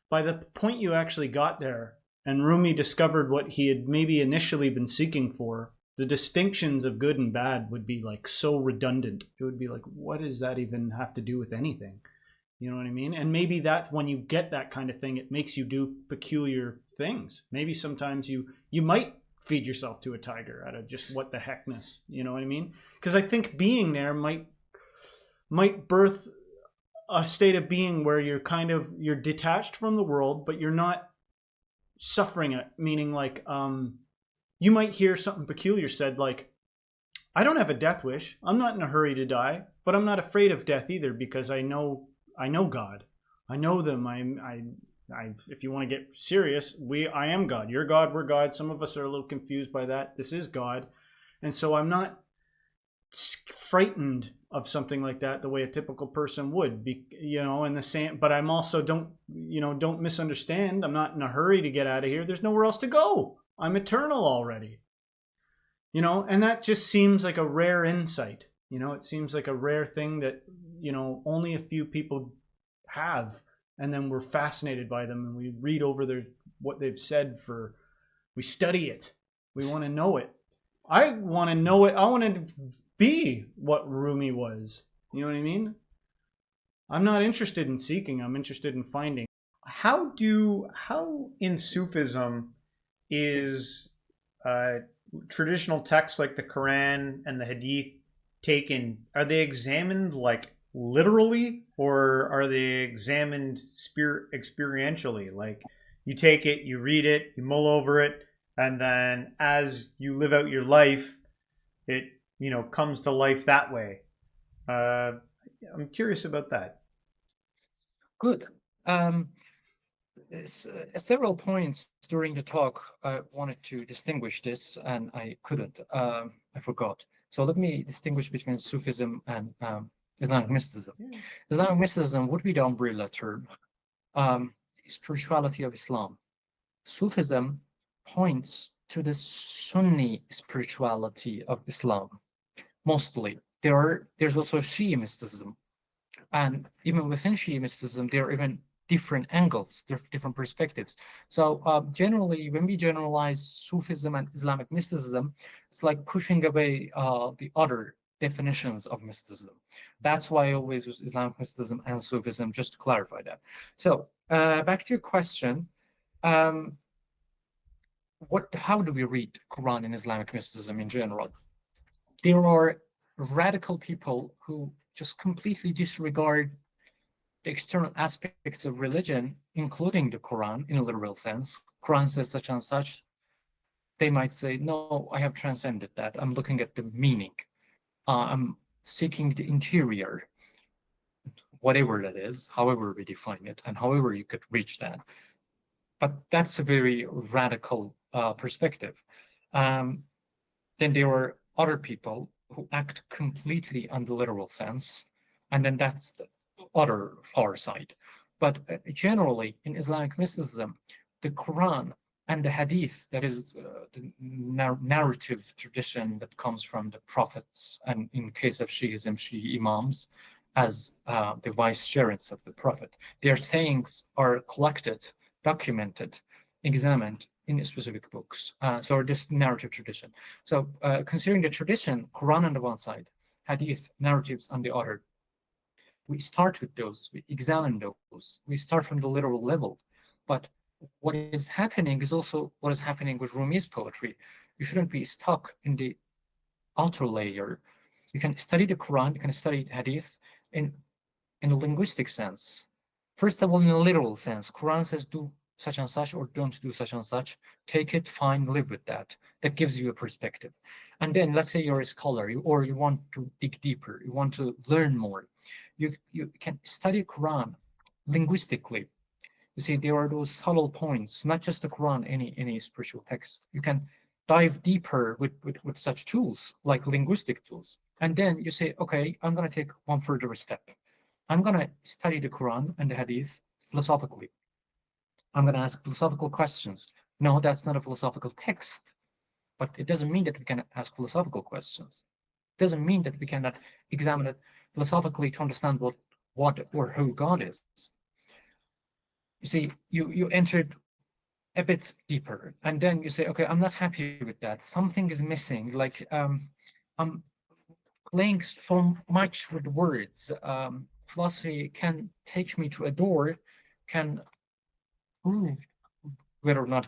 by the point you actually got there and Rumi discovered what he had maybe initially been seeking for, the distinctions of good and bad would be like so redundant. It would be like, what does that even have to do with anything? You know what I mean? And maybe that when you get that kind of thing, it makes you do peculiar things. Maybe sometimes you might feed yourself to a tiger out of just what the heckness. You know what I mean? Because I think being there might birth a state of being where you're detached from the world, but you're not suffering it. Meaning like, you might hear something peculiar said, like, I don't have a death wish. I'm not in a hurry to die, but I'm not afraid of death either, because I know God. I know them. If you want to get serious, I am God. You're God. We're God. Some of us are a little confused by that. This is God. And so I'm not frightened of something like that the way a typical person would be, in the same, but I'm also don't misunderstand. I'm not in a hurry to get out of here. There's nowhere else to go. I'm eternal already. And that just seems like a rare insight. It seems like a rare thing that, only a few people have. And then we're fascinated by them and we read over what they've said we study it. We want to know it. I want to know it. I want to be what Rumi was. You know what I mean? I'm not interested in seeking. I'm interested in finding. How in Sufism is traditional texts like the Quran and the Hadith taken? Are they examined like literally, or are they examined experientially? Like you take it, you read it, you mull over it, and then as you live out your life, it comes to life that way. I'm curious about that. Good. Several points during the talk I wanted to distinguish this, and I couldn't. I forgot. So let me distinguish between Sufism and Islamic mysticism. Yeah. Islamic mysticism would be the umbrella term, spirituality of Islam. Sufism points to the Sunni spirituality of Islam, mostly. There's also Shia mysticism, and even within Shia mysticism, there are even different angles, different perspectives. So generally, when we generalize Sufism and Islamic mysticism, it's like pushing away the other definitions of mysticism. That's why I always use Islamic mysticism and Sufism, just to clarify that. So back to your question, how do we read Quran in Islamic mysticism in general? There are radical people who just completely disregard the external aspects of religion, including the Quran in a literal sense. Quran says such and such. They might say, no, I have transcended that. I'm looking at the meaning. I'm seeking the interior, whatever that is, however we define it, and however you could reach that. But that's a very radical perspective. Then there are other people who act completely on the literal sense, and then that's the other far side. But generally, in Islamic mysticism, the Quran and the Hadith, that is the narrative tradition that comes from the prophets, and in case of Shiism, Shia imams, as the vicegerents of the prophet, their sayings are collected, documented, examined in specific books. So this narrative tradition. So considering the tradition, Quran on the one side, Hadith, narratives on the other, we start with those, we examine those, we start from the literal level. But what is happening is also what is happening with Rumi's poetry. You shouldn't be stuck in the outer layer. You can study the Quran, you can study Hadith in a linguistic sense. First of all, in a literal sense, Quran says do such and such or don't do such and such. Take it, fine, live with that. That gives you a perspective. And then let's say you're a scholar or you want to dig deeper, you want to learn more. You can study Quran linguistically. You see, there are those subtle points, not just the Quran, any spiritual text. You can dive deeper with such tools like linguistic tools. And then you say, okay, I'm going to take one further step. I'm going to study the Quran and the Hadith philosophically. I'm going to ask philosophical questions. No, that's not a philosophical text, but it doesn't mean that we cannot ask philosophical questions. It doesn't mean that we cannot examine it philosophically to understand what or who God is. You see, you entered a bit deeper, and then you say, okay, I'm not happy with that. Something is missing. Like I'm playing so much with words. Philosophy can take me to a door, can prove whether or not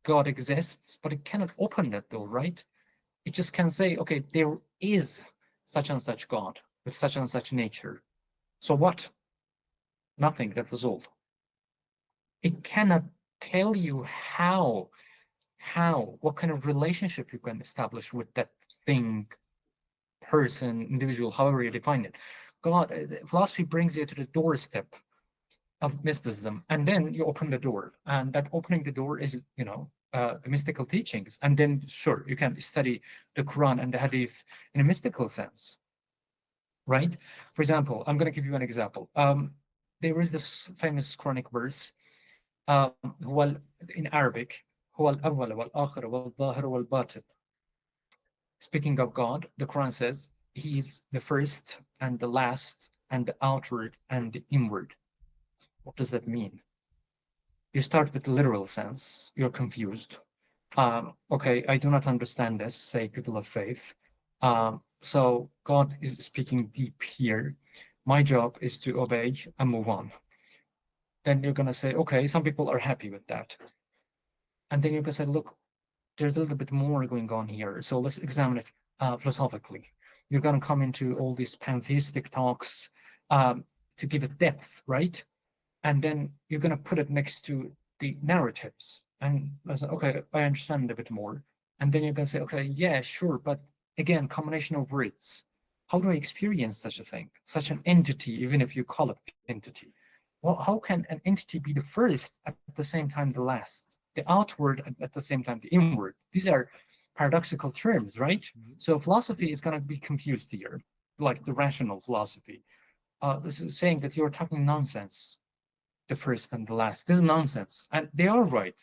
God exists, but it cannot open that door, right? It just can say, okay, there is such and such God with such and such nature. So what? Nothing. That was all. It cannot tell you what kind of relationship you can establish with that thing, person, individual, however you define it. Philosophy brings you to the doorstep of mysticism, and then you open the door, and that opening the door is, the mystical teachings. And then, sure, you can study the Quran and the Hadith in a mystical sense, right? For example, I'm going to give you an example. There is this famous Quranic verse, in Arabic, speaking of God, the Quran says he is the first and the last and the outward and the inward. What does that mean? You start with the literal sense, you're confused. Okay, I do not understand this, say people of faith. So God is speaking deep here. My job is to obey and move on. Then you're going to say, okay, some people are happy with that. And then you're going to say, look, there's a little bit more going on here. So let's examine it philosophically. You're going to come into all these pantheistic talks to give it depth, right? And then you're going to put it next to the narratives. And I said, okay, I understand a bit more. And then you're going to say, okay, yeah, sure. But again, combination of words. How do I experience such a thing, such an entity, even if you call it entity? Well, how can an entity be the first at the same time the last, the outward at the same time the inward? These are paradoxical terms, right? Mm-hmm. So philosophy is going to be confused here, like the rational philosophy. This is saying that you're talking nonsense, the first and the last. This is nonsense. And they are right.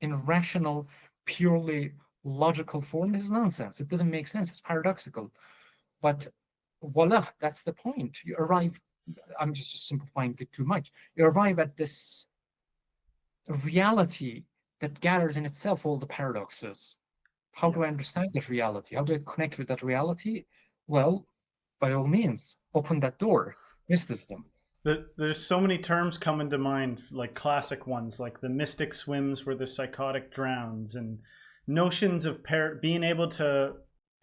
In a rational, purely logical form, this is nonsense. It doesn't make sense. It's paradoxical. But voila, that's the point. You arrive, I'm just simplifying it too much. You arrive at this reality that gathers in itself all the paradoxes. How do I understand that reality? How do I connect with that reality? Well, by all means, open that door. Mysticism. There's so many terms coming to mind, like classic ones, like the mystic swims where the psychotic drowns, and notions of being able to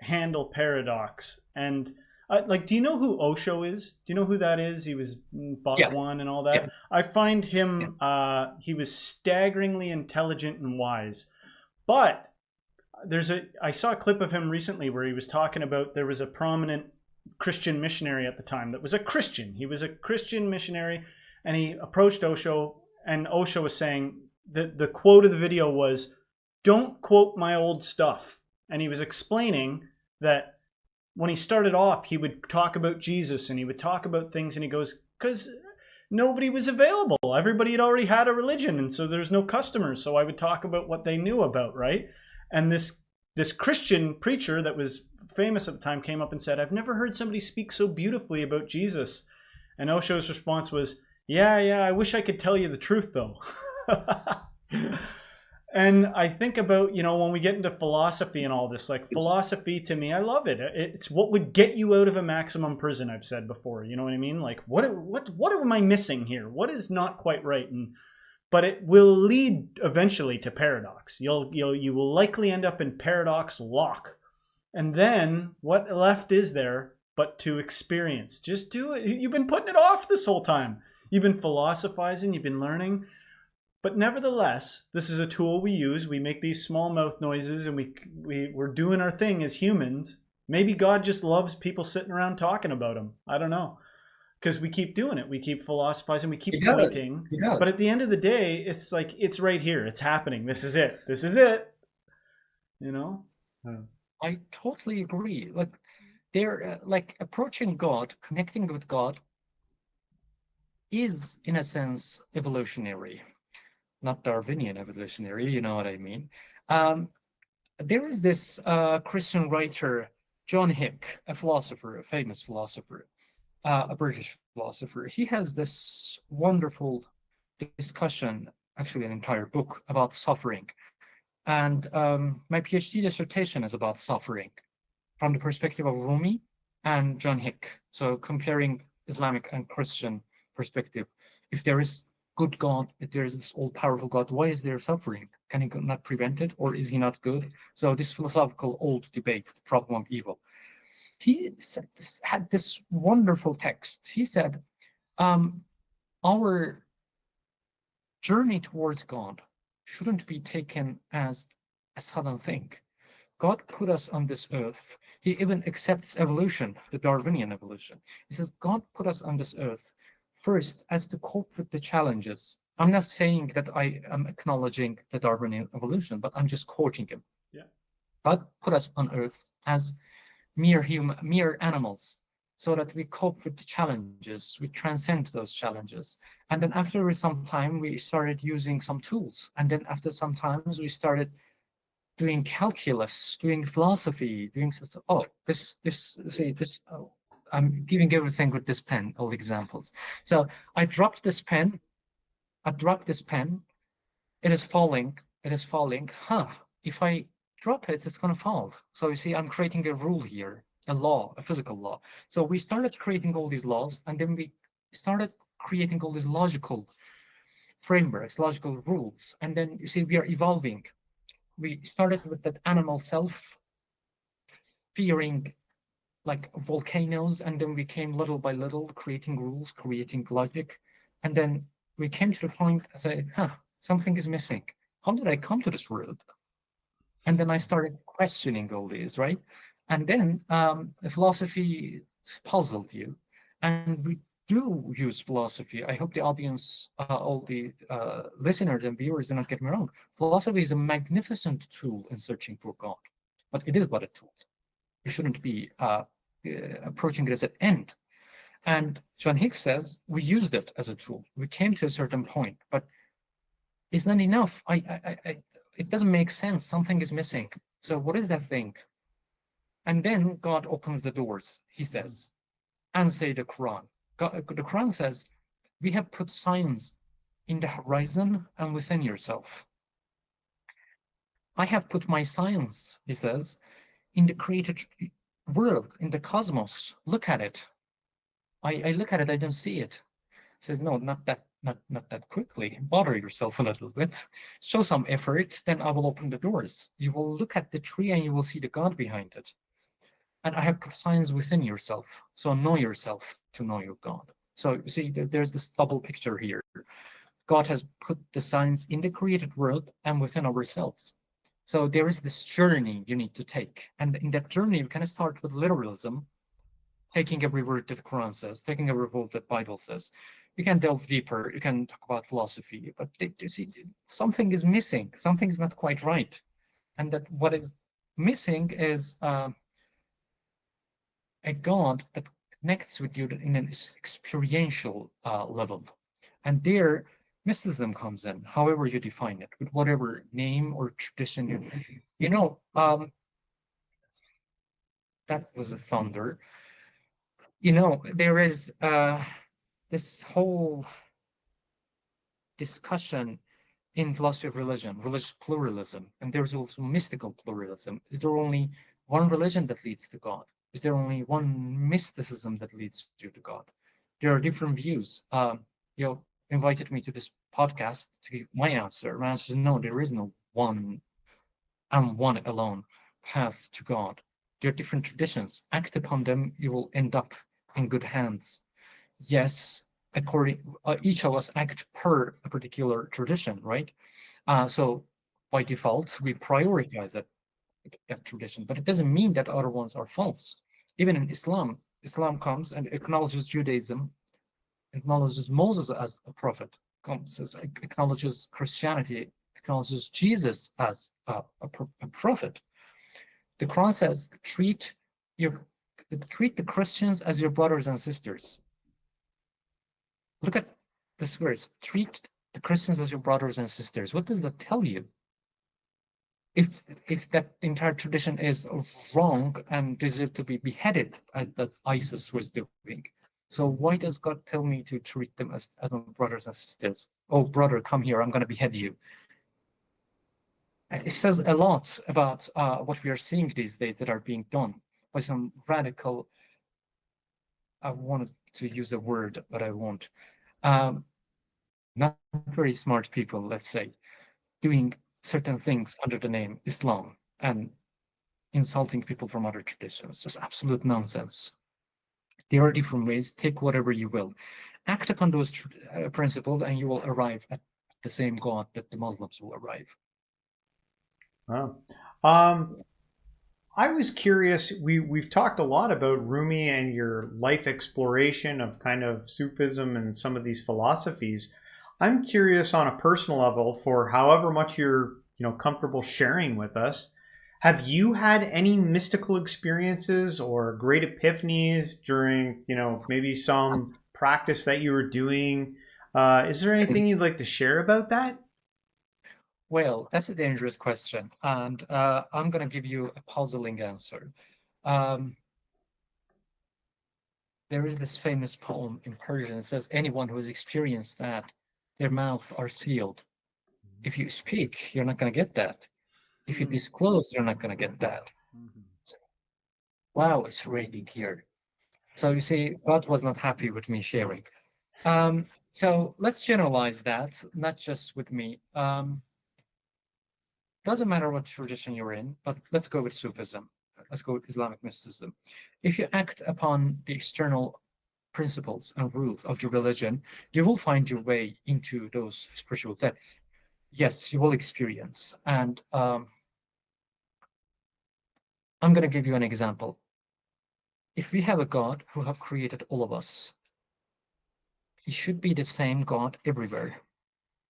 handle paradox. And do you know who Osho is? Do you know who that is? He was Bhagwan and all that. Yeah. I find him, he was staggeringly intelligent and wise. But I saw a clip of him recently where he was talking about, there was a prominent Christian missionary at the time that was a Christian. He was a Christian missionary, and he approached Osho, and Osho was saying, the quote of the video was, "Don't quote my old stuff." And he was explaining that when he started off, he would talk about Jesus and he would talk about things, and he goes, because nobody was available. Everybody had already had a religion, and so there's no customers. So I would talk about what they knew about, right? And this Christian preacher that was famous at the time came up and said, "I've never heard somebody speak so beautifully about Jesus." And Osho's response was, yeah, I wish I could tell you the truth though. And I think about, when we get into philosophy and all this, like philosophy to me, I love it. It's what would get you out of a maximum prison, I've said before. You know what I mean? Like, what am I missing here? What is not quite right? But it will lead eventually to paradox. You will likely end up in paradox lock. And then what left is there but to experience? Just do it. You've been putting it off this whole time. You've been philosophizing, you've been learning. But nevertheless, this is a tool we use. We make these small mouth noises, and we're doing our thing as humans. Maybe God just loves people sitting around talking about him. I don't know. Because we keep doing it. We keep philosophizing. We keep pointing. But at the end of the day, it's like, it's right here. It's happening. This is it. This is it. you know? I totally agree. Like they're like approaching God, connecting with God is in a sense evolutionary, not Darwinian evolutionary, you know what I mean? There is this Christian writer, John Hick, a philosopher, a famous philosopher, a British philosopher. He has this wonderful discussion, actually an entire book about suffering. And my PhD dissertation is about suffering from the perspective of Rumi and John Hick. So comparing Islamic and Christian perspective. If there is good God, if there is this all-powerful God, why is there suffering? Can he not prevent it, or is he not good? So this philosophical old debate, the problem of evil. He had this wonderful text. He said, our journey towards God shouldn't be taken as a sudden thing. God put us on this earth. He even accepts evolution, the Darwinian evolution. He says, God put us on this earth first as to cope with the challenges. I'm not saying that I am acknowledging the Darwinian evolution, but I'm just quoting him. Yeah. God put us on earth as mere animals, so that we cope with the challenges, we transcend those challenges. And then after some time, we started using some tools. And then after some times, we started doing calculus, doing philosophy, doing I'm giving everything with this pen, all examples. So I dropped this pen, it is falling, if I drop it, it's gonna fall. So you see, I'm creating a rule here, a law, a physical law. So we started creating all these laws, and then we started creating all these logical frameworks, logical rules. And then you see, we are evolving. We started with that animal self fearing like volcanoes, and then we came little by little creating rules, creating logic, and then we came to the point I say, something is missing. How did I come to this world? And then I started questioning all these, right? And then the philosophy puzzled you, and we do use philosophy. I hope the audience, all the listeners and viewers do not get me wrong. Philosophy is a magnificent tool in searching for God, but it is but a tool. You shouldn't be approaching it as an end. And John Hicks says we used it as a tool. We came to a certain point, but it's not enough. It doesn't make sense. Something is missing. So what is that thing? And then God opens the doors, he says, and say the Quran. The Quran says, we have put signs in the horizon and within yourself. I have put my signs, he says, in the created world, in the cosmos. Look at it. I look at it, I don't see it. He says, no, not that quickly. Bother yourself a little bit. Show some effort, then I will open the doors. You will look at the tree and you will see the God behind it. And I have put signs within yourself. So know yourself to know your God. So you see, there's this double picture here. God has put the signs in the created world and within ourselves. So there is this journey you need to take. And in that journey, we kind of start with literalism, taking every word that the Quran says, taking every word that the Bible says. You can delve deeper, you can talk about philosophy, but you see, something is missing, something is not quite right. And that what is missing is a God that connects with you in an experiential level. And there, mysticism comes in, however you define it, with whatever name or tradition you know. That was a thunder. There is this whole discussion in philosophy of religion, religious pluralism, and there's also mystical pluralism. Is there only one religion that leads to God? Is there only one mysticism that leads you to God? There are different views. You invited me to this podcast to give my answer. My answer is no, there is no one and one alone path to God. There are different traditions. Act upon them, you will end up in good hands. Yes, each of us act per a particular tradition, right? So by default, we prioritize that tradition, but it doesn't mean that other ones are false. Even in Islam comes and acknowledges Judaism, acknowledges Moses as a prophet, acknowledges Christianity, acknowledges Jesus as a prophet. The Quran says, treat the Christians as your brothers and sisters. Look at this verse. Treat the Christians as your brothers and sisters. What does that tell you? If that entire tradition is wrong and deserve to be beheaded, as that ISIS was doing, so why does God tell me to treat them as brothers and sisters? Oh, brother, come here, I'm going to behead you. It says a lot about what we are seeing these days that are being done by some radical, I wanted to use a word, but I won't, not very smart people, let's say, doing certain things under the name Islam and insulting people from other traditions. Just absolute nonsense. There are different ways. Take whatever you will. Act upon those principles and you will arrive at the same God that the Muslims will arrive. Wow. I was curious, we've talked a lot about Rumi and your life exploration of kind of Sufism and some of these philosophies. I'm curious on a personal level, for however much you're comfortable sharing with us, have you had any mystical experiences or great epiphanies during maybe some practice that you were doing? Is there anything you'd like to share about that? Well, that's a dangerous question, and I'm going to give you a puzzling answer. There is this famous poem in Persian. It says, anyone who has experienced that, their mouth are sealed. If you speak, you're not going to get that. If you disclose, you're not going to get that. Wow, it's raining here. So you see, God was not happy with me sharing. So let's generalize that, not just with me. Doesn't matter what tradition you're in, but let's go with Sufism. Let's go with Islamic Mysticism. If you act upon the external principles and rules of your religion, you will find your way into those spiritual depths. Yes, you will experience. And I'm going to give you an example. If we have a God who have created all of us, he should be the same God everywhere.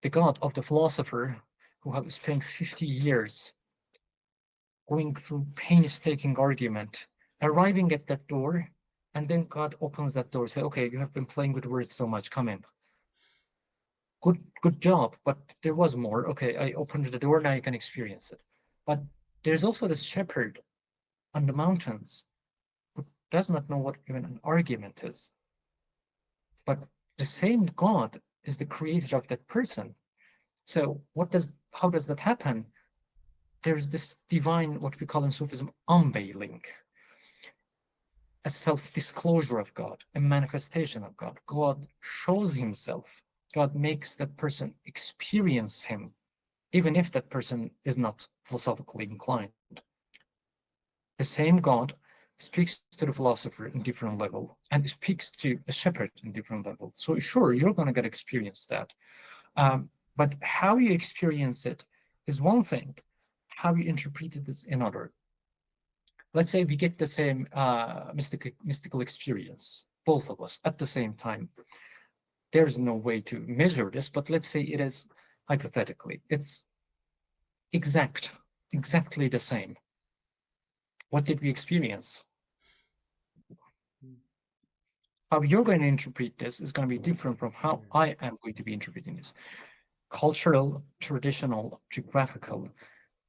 The God of the philosopher who have spent 50 years going through painstaking argument, arriving at that door, and then God opens that door, say, okay, you have been playing with words so much, come in. Good job, but there was more. Okay, I opened the door, now you can experience it. But there's also this shepherd on the mountains who does not know what even an argument is. But the same God is the creator of that person. So how does that happen? There's this divine, what we call in Sufism, unveiling, a self-disclosure of God, a manifestation of God. God shows himself. God makes that person experience him, even if that person is not philosophically inclined. The same God speaks to the philosopher in different level and speaks to a shepherd in different level. So sure, you're going to get experience that. But how you experience it is one thing. How you interpret it is another. Let's say we get the same mystical experience, both of us at the same time. There's no way to measure this, but let's say it is hypothetically. It's exactly the same. What did we experience? How you're going to interpret this is going to be different from how I am going to be interpreting this. Cultural, traditional, geographical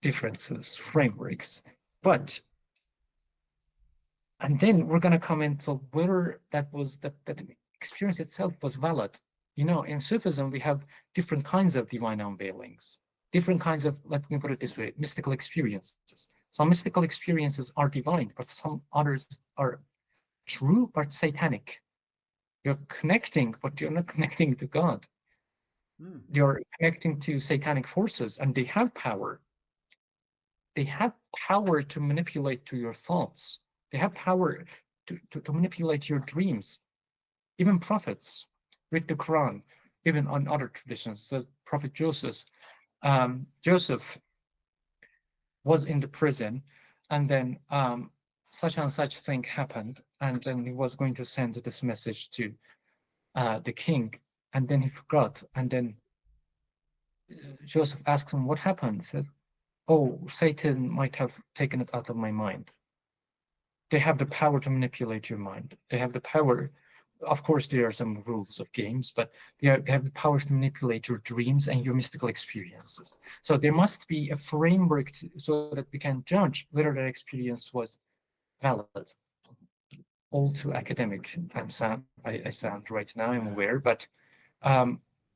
differences, frameworks. And then we're going to come into whether that experience itself was valid. In Sufism, we have different kinds of divine unveilings, different kinds of, let me put it this way, mystical experiences. Some mystical experiences are divine, but some others are true but satanic. You're connecting, but you're not connecting to God. You're connecting to satanic forces, and they have power. They have power to manipulate to your thoughts. They have power to manipulate your dreams. Even prophets read the Quran, even on other traditions, says Prophet Joseph was in the prison, and then such and such thing happened, and then he was going to send this message to the king, and then he forgot, and then Joseph asked him what happened. He said, oh, Satan might have taken it out of my mind. They have the power to manipulate your mind. They have the power. Of course, there are some rules of games, but they have the power to manipulate your dreams and your mystical experiences. So there must be a framework so that we can judge whether that experience was valid. All too academic I sound right now, I'm aware, but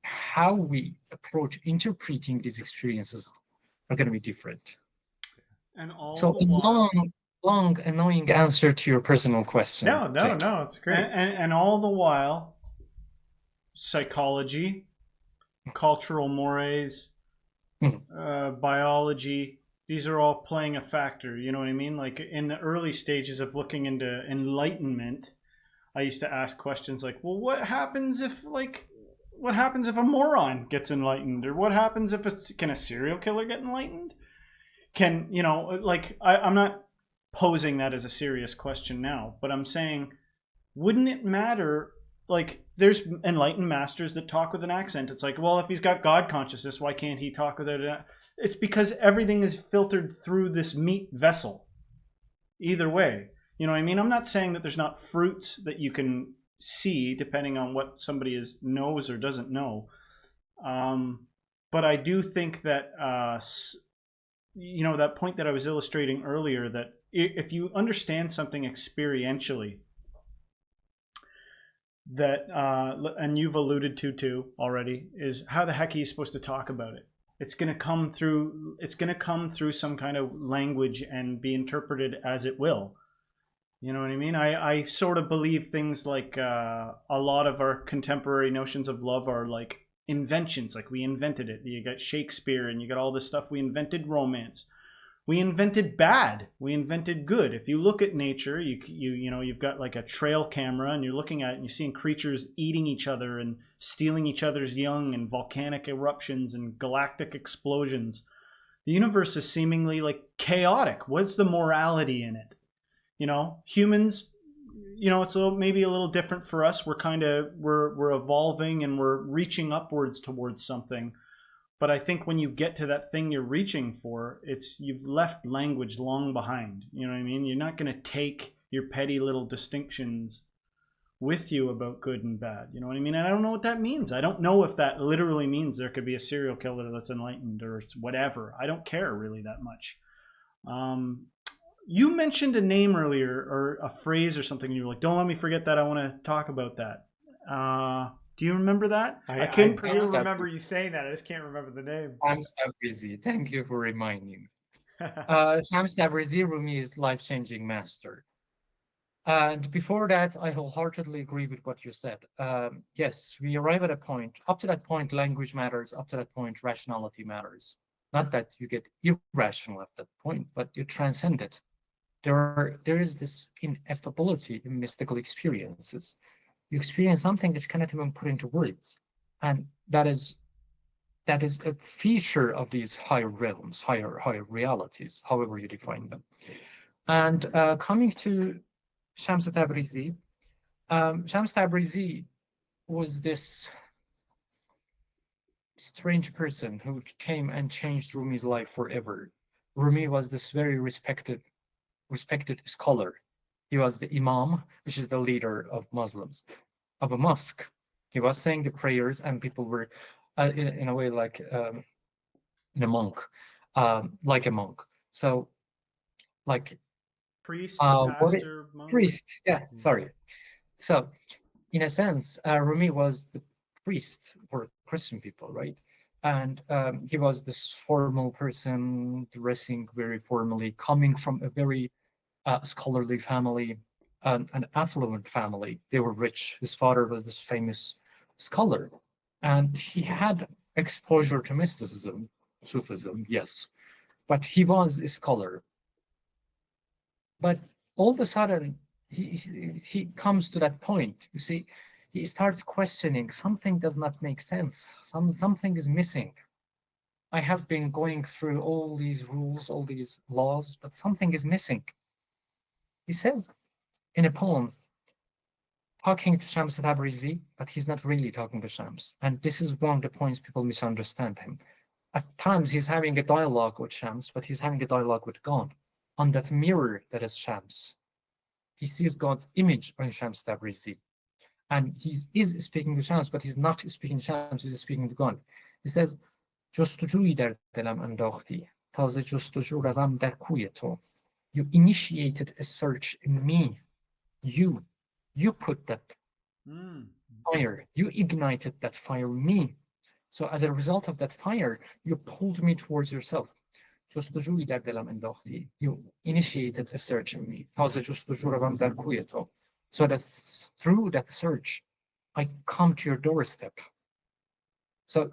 how we approach interpreting these experiences are going to be different. And all so the while, long, annoying answer to your personal question. No, it's great. And all the while, psychology, cultural mores, biology, these are all playing a factor. You know what I mean? Like in the early stages of looking into enlightenment, I used to ask questions like, well, what happens if a moron gets enlightened? Or what happens if can a serial killer get enlightened? Can, you know, like, I'm not posing that as a serious question now, but I'm saying, wouldn't it matter? Like, there's enlightened masters that talk with an accent. It's like, well, if he's got God consciousness, why can't he talk with it? It's because everything is filtered through this meat vessel. Either way, you know what I mean? I'm not saying that there's not fruits that you can see depending on what somebody knows or doesn't know. But I do think that, you know, that point that I was illustrating earlier, that if you understand something experientially, that and you've alluded to too already, is how the heck are you supposed to talk about it? It's going to come through some kind of language and be interpreted as it will. You know what I mean? I sort of believe things like a lot of our contemporary notions of love are like inventions. Like, we invented it. You got Shakespeare and you got all this stuff. We invented romance. We invented bad. We invented good. If you look at nature, you know, you've got like a trail camera and you're looking at it and you're seeing creatures eating each other and stealing each other's young, and volcanic eruptions and galactic explosions. The universe is seemingly like chaotic. What's the morality in it? You know, humans, you know, it's maybe a little different for us. We're evolving and we're reaching upwards towards something. But I think when you get to that thing you're reaching for, you've left language long behind. You know what I mean? You're not going to take your petty little distinctions with you about good and bad. You know what I mean? And I don't know what that means. I don't know if that literally means there could be a serial killer that's enlightened or whatever. I don't care really that much. You mentioned a name earlier, or a phrase or something, and you were like, don't let me forget that. I want to talk about that. Do you remember that? I can't remember you saying that. I just can't remember the name. Shams Tabrizi. Thank you for reminding me. Shams Tabrizi, Rumi's life-changing master. And before that, I wholeheartedly agree with what you said. Yes, we arrive at a point. Up to that point, language matters. Up to that point, rationality matters. Not that you get irrational at that point, but you transcend it. There is this ineffability in mystical experiences. You experience something that you cannot even put into words, and that is a feature of these higher realms, higher realities, however you define them. And coming to Shams Tabrizi, Shams Tabrizi was this strange person who came and changed Rumi's life forever. Rumi was this very respected scholar. He was the imam, which is the leader of Muslims, of a mosque. He was saying the prayers, and people were, in a way, like in a monk, like a monk. So, like priest, pastor, monk. Priest. Yeah, sorry. So, in a sense, Rumi was the priest for Christian people, right? And he was this formal person, dressing very formally, coming from a very scholarly family, an affluent family. They were rich. His father was this famous scholar, and he had exposure to mysticism, Sufism, yes, but he was a scholar. But all of a sudden, he comes to that point. You see, he starts questioning. Something does not make sense. Something is missing. I have been going through all these rules, all these laws, but something is missing. He says in a poem, talking to Shams Tabrizi, but he's not really talking to Shams. And this is one of the points people misunderstand him. At times he's having a dialogue with Shams, but he's having a dialogue with God. On that mirror that is Shams, he sees God's image on Shams Tabrizi. And he is speaking to Shams, but he's not speaking to Shams, he's speaking to God. He says, جستجویی در دلم انداختی تازه جستجو روم در کوی تو. You initiated a search in me. You put that fire, you ignited that fire in me. So as a result of that fire, you pulled me towards yourself. جستجویی در دلم انداختی. You initiated a search in me. تازه جستجو روم در کوی تو. So that through that search, I come to your doorstep. So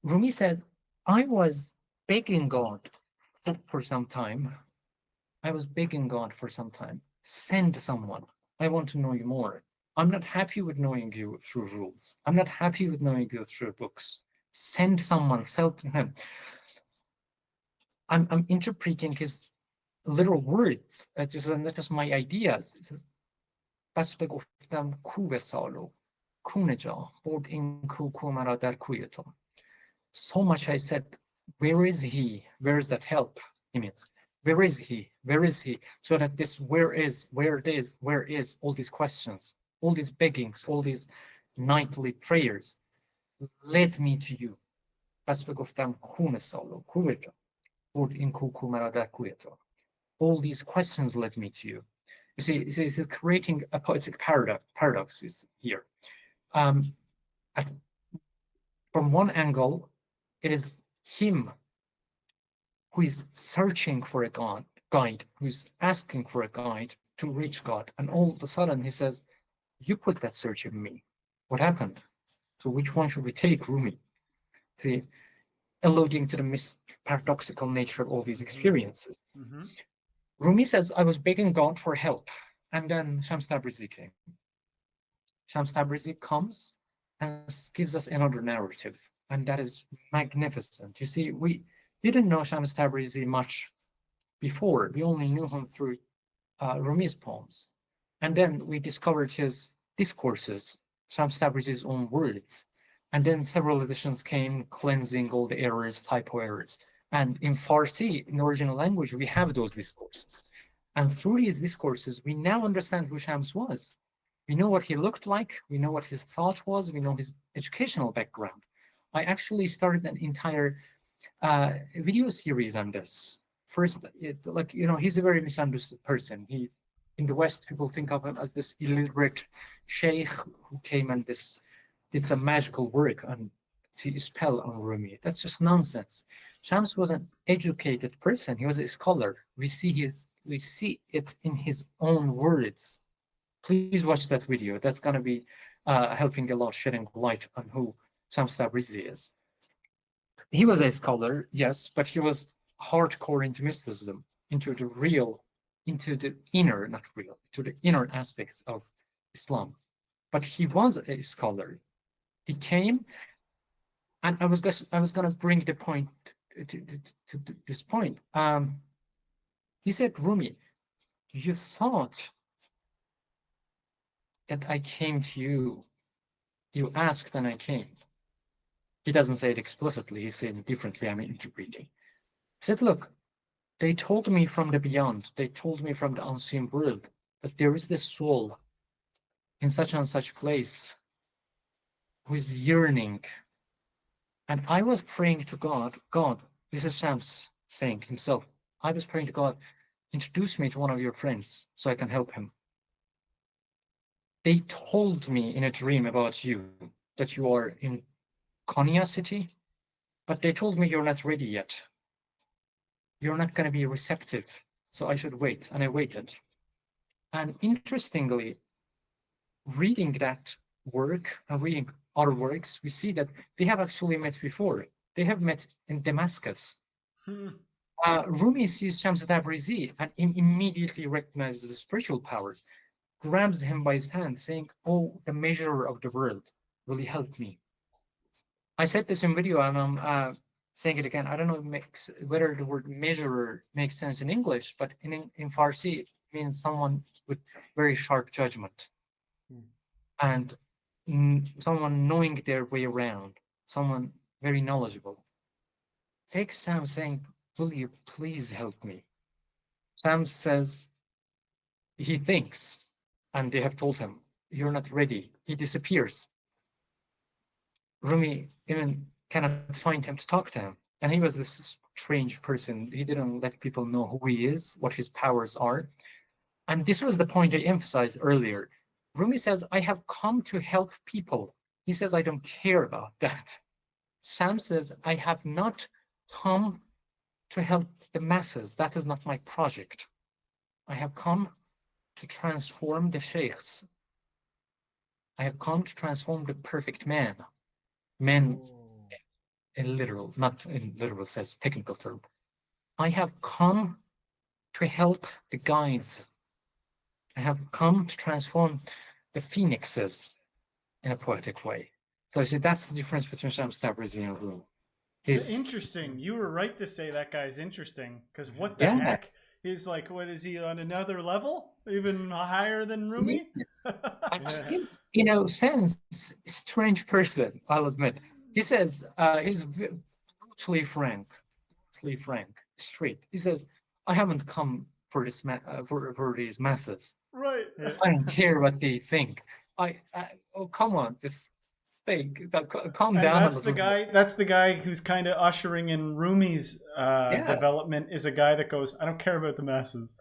Rumi says, I was begging God for some time. I was begging God for some time. Send someone. I want to know you more. I'm not happy with knowing you through rules. I'm not happy with knowing you through books. Send someone, send him. I'm interpreting his literal words, not just my ideas. It says, بس بگفتم کو وصالو کو نجا برد این کو مرا در کوی تو. So much I said, where is he? Where is that help? He means, where is he? Where is he? So that this where is, all these questions, all these beggings, all these nightly prayers led me to you. پس بگفتم کو مثالو کو وجا برد این کو مرا در کوی تو. All these questions led me to you. You see, it's creating a poetic paradoxes here. From one angle, it is him who is searching for a guide, who's asking for a guide to reach God. And all of a sudden he says, you put that search in me. What happened? So which one should we take, Rumi? See, alluding to the paradoxical nature of all these experiences. Mm-hmm. Rumi says, I was begging God for help. And then Shams Tabrizi came. Shams Tabrizi comes and gives us another narrative. And that is magnificent. You see, we didn't know Shams Tabrizi much before. We only knew him through Rumi's poems. And then we discovered his discourses, Shams Tabrizi's own words. And then several editions came cleansing all the errors, typo errors. And in Farsi, in the original language, we have those discourses. And through these discourses, we now understand who Shams was. We know what he looked like. We know what his thought was. We know his educational background. I actually started an entire video series on this. First, he's a very misunderstood person. In the West, people think of him as this illiterate sheikh who came and did some magical work to spell on Rumi. That's just nonsense. Shams was an educated person. He was a scholar. We see it in his own words. Please watch that video. That's going to be helping a lot, shedding light on who Shams Tabrizi is. He was a scholar, yes, but he was hardcore into mysticism, into the inner aspects of Islam. But he was a scholar. He came, and I was going to bring the point to this point. He said, Rumi, you thought that I came to you. You asked and I came. He doesn't say it explicitly. He's saying it differently. I'm interpreting. He said, look, they told me from the beyond. They told me from the unseen world that there is this soul in such and such place who is yearning. And I was praying to God, this is Shams saying himself, I was praying to God, introduce me to one of your friends so I can help him. They told me in a dream about you, that you are in Konya city, but they told me you're not ready yet. You're not going to be receptive, so I should wait. And I waited. And interestingly, reading that work and reading other works, we see that they have actually met before. They have met in Damascus. Rumi sees Shams Tabrizi and immediately recognizes the spiritual powers, grabs him by his hand, saying, oh, the measurer of the world, will you help me? I said this in video, and I'm saying it again. I don't know whether the word measurer makes sense in English, but in Farsi, it means someone with very sharp judgment. And someone knowing their way around, someone very knowledgeable. takes Sam saying, will you please help me? Sam says, he thinks, and they have told him, you're not ready. He disappears. Rumi even cannot find him to talk to him. And he was this strange person. He didn't let people know who he is, what his powers are. And this was the point I emphasized earlier. Rumi says, I have come to help people. He says, I don't care about that. Sam says, I have not come to help the masses. That is not my project. I have come to transform the sheikhs. I have come to transform the perfect man. Men in literal, not in literal sense, technical term. I have come to help the guides. I have come to transform the phoenixes in a poetic way. So I say that's the difference between Shams Tabrizi and Rumi. Interesting. You were right to say that guy's interesting, because what the heck? He's like, what is he on another level? Even higher than Rumi? He's, sense, strange person, I'll admit. He says, he's brutally frank, straight. He says, I haven't come for this for these masses. Right. I don't care what they think. Oh, come on, just calm down. That's the guy. That's the guy who's kind of ushering in Rumi's development. Is a guy that goes, I don't care about the masses,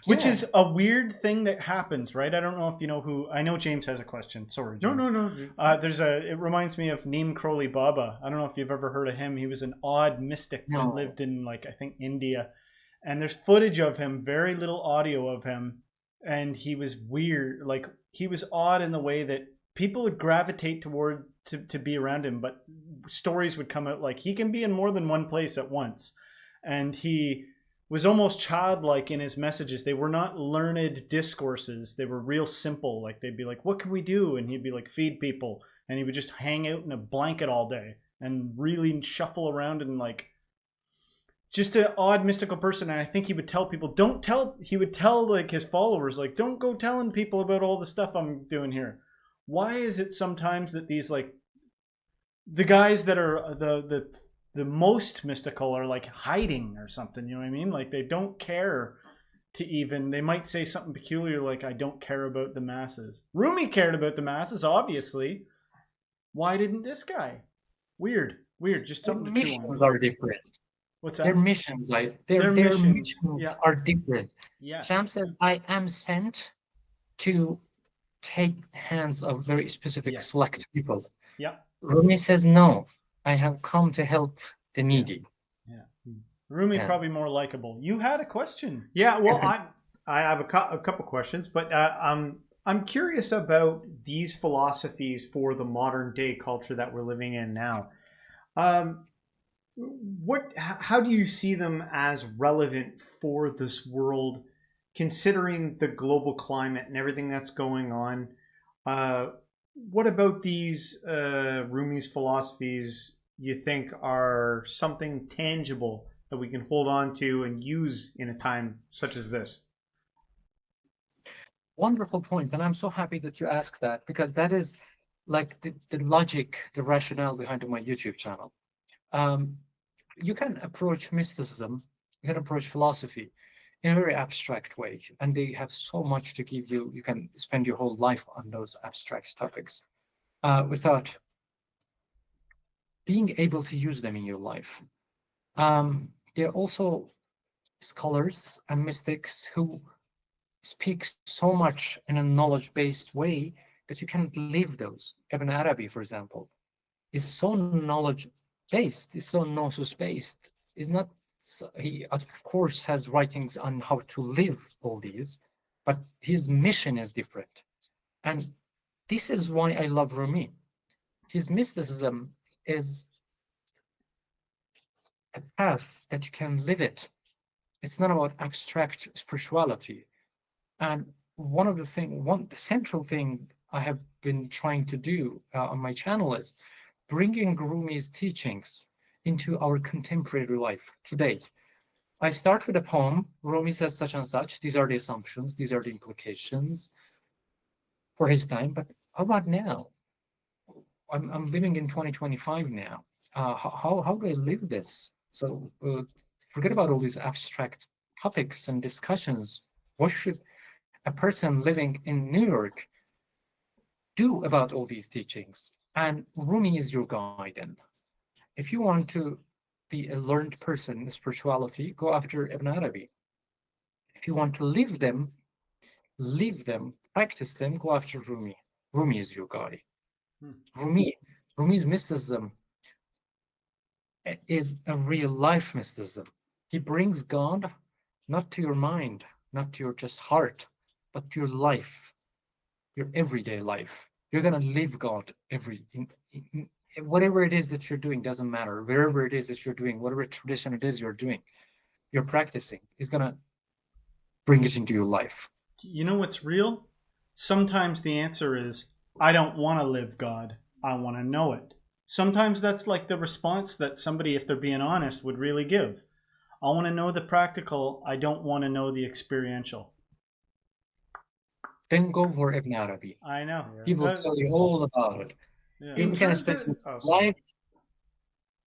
which is a weird thing that happens, right? I don't know if you know who. I know James has a question. Sorry, James. No. It reminds me of Neem Crowley Baba. I don't know if you've ever heard of him. He was an odd mystic that lived in I think India, and there's footage of him, very little audio of him, and he was weird. Like he was odd in the way that people would gravitate toward to be around him, but stories would come out like he can be in more than one place at once. And he was almost childlike in his messages. They were not learned discourses. They were real simple. Like they'd be like, what can we do? And he'd be like, feed people. And he would just hang out in a blanket all day and really shuffle around and just an odd mystical person. And I think he would tell people, he would tell his followers, don't go telling people about all the stuff I'm doing here. Why is it sometimes that these the guys that are the most mystical are hiding or something, you know what I mean? They don't care they might say something peculiar like, I don't care about the masses. Rumi cared about the masses, obviously. Why didn't this guy? Weird, just something to chew on. Missions are different. What's that? Their missions, their missions are different. Yes. Sham said, I am sent to take the hands of very specific select people. Yeah. Rumi says, no, I have come to help the needy. Yeah. Rumi probably more likable. You had a question. Yeah, well, I have a couple questions, but I'm curious about these philosophies for the modern day culture that we're living in now. How do you see them as relevant for this world, considering the global climate and everything that's going on? What about these Rumi's philosophies you think are something tangible that we can hold on to and use in a time such as this? Wonderful point. And I'm so happy that you asked that, because that is the logic, the rationale behind my YouTube channel. You can approach mysticism, you can approach philosophy in a very abstract way, and they have so much to give you. You can spend your whole life on those abstract topics without being able to use them in your life. There are also scholars and mystics who speak so much in a knowledge-based way that you can't live those. Ibn Arabi, for example, is so knowledge-based, is so gnosis-based. He of course has writings on how to live all these, but his mission is different. And this is why I love Rumi. His mysticism is a path that you can live it. It's not about abstract spirituality. And the central thing I have been trying to do on my channel is bringing Rumi's teachings into our contemporary life today. I start with a poem. Rumi says such and such. These are the assumptions. These are the implications for his time. But how about now? I'm living in 2025 now. How do I live this? So forget about all these abstract topics and discussions. What should a person living in New York do about all these teachings? And Rumi is your guidance. If you want to be a learned person in spirituality, go after Ibn Arabi. If you want to live them, practice them, go after Rumi. Rumi is your guy. Rumi's mysticism is a real life mysticism. He brings God not to your mind, not to your just heart, but to your life, your everyday life. You're going to live God whatever it is that you're doing, doesn't matter. Wherever it is that you're doing, whatever tradition it is you're doing, you're practicing, is going to bring it into your life. You know what's real? Sometimes the answer is, I don't want to live God. I want to know it. Sometimes that's like the response that somebody, if they're being honest, would really give. I want to know the practical. I don't want to know the experiential. Then go for Ibn Arabi. I know. He will tell you all about it. Yeah. You can spend life.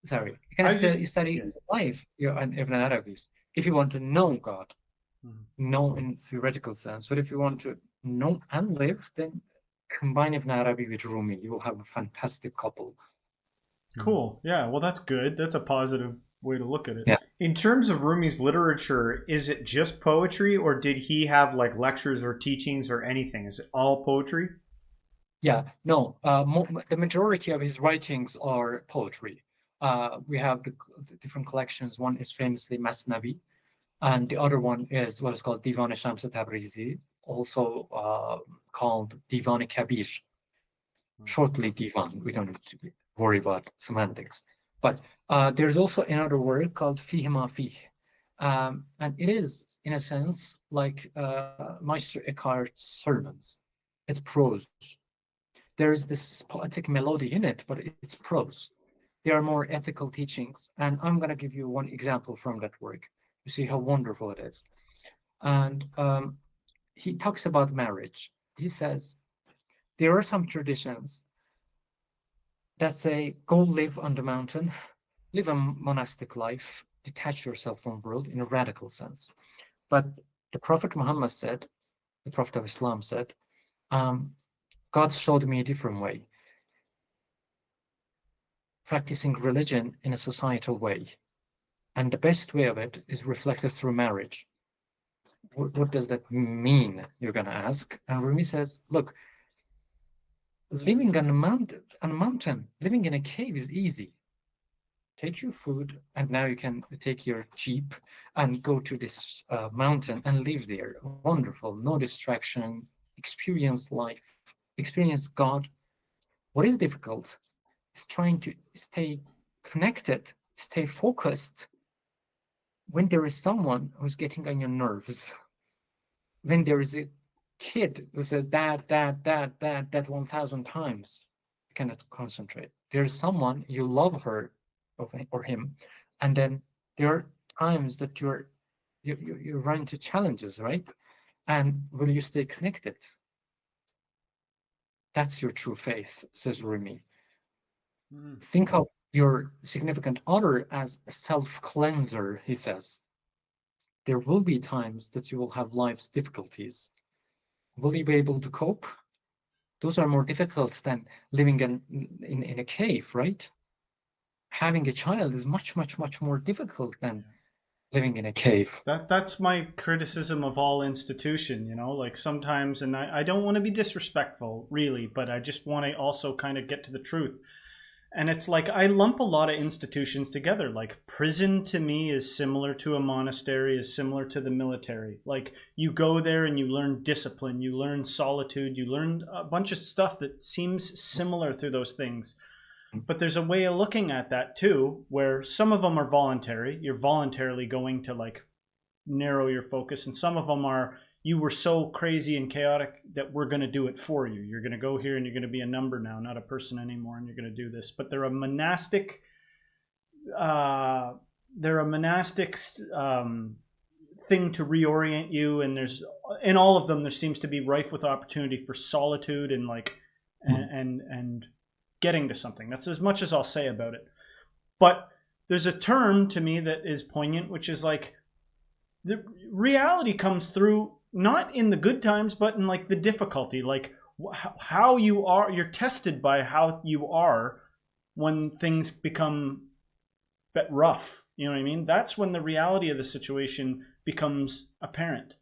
Sorry, you can study life on Ibn Arabi if you want to know God, know in theoretical sense. But if you want to know and live, then combine Ibn Arabi with Rumi. You will have a fantastic couple. Cool. Yeah. Well, that's good. That's a positive way to look at it. Yeah. In terms of Rumi's literature, is it just poetry, or did he have like lectures or teachings or anything? Is it all poetry? Yeah, no. The majority of his writings are poetry. We have the different collections. One is famously Masnavi, and the other one is what is called Divan-i Shams Tabrizi, also called Divan-i Kabir. Shortly Divan. We don't need to worry about semantics. But there's also another word called Fihi ma Fih. And it is, in a sense, like Meister Eckhart's sermons. It's prose. There is this poetic melody in it, but it's prose. There are more ethical teachings. And I'm going to give you one example from that work. You see how wonderful it is. And he talks about marriage. He says, there are some traditions that say, go live on the mountain, live a monastic life, detach yourself from the world in a radical sense. But the Prophet Muhammad said, the Prophet of Islam said, God showed me a different way. Practicing religion in a societal way. And the best way of it is reflected through marriage. What does that mean, you're going to ask? And Rumi says, look, living on a mountain, living in a cave is easy. Take your food, and now you can take your jeep and go to this mountain and live there. Wonderful, no distraction, experience life, experience God. What is difficult is trying to stay connected, stay focused when there is someone who's getting on your nerves. When there is a kid who says dad 1,000 times, you cannot concentrate. There is someone you love her or him, and then there are times that you run into challenges, right? And will you stay connected? That's your true faith, says Rumi. Think of your significant other as a self-cleanser, he says. There will be times that you will have life's difficulties. Will you be able to cope? Those are more difficult than living in a cave, right? Having a child is much more difficult than living in a cave. That's my criticism of all institution, you know, like sometimes, and I don't want to be disrespectful, really, but I just want to also kind of get to the truth. And it's like I lump a lot of institutions together. Like prison to me is similar to a monastery, is similar to the military. Like you go there and you learn discipline, you learn solitude, you learn a bunch of stuff that seems similar through those things. But there's a way of looking at that too, where some of them are voluntary. You're voluntarily going to like narrow your focus, and some of them are, you were so crazy and chaotic that we're going to do it for you. You're going to go here and you're going to be a number now, not a person anymore, and you're going to do this. But they're a monastic, thing to reorient you. And there's, in all of them, there seems to be rife with opportunity for solitude and like, and getting to something. That's as much as I'll say about it. But there's a term to me that is poignant, which is like the reality comes through not in the good times, but in like the difficulty, like how you are. You're tested by how you are when things become a bit rough. You know what I mean? That's when the reality of the situation becomes apparent.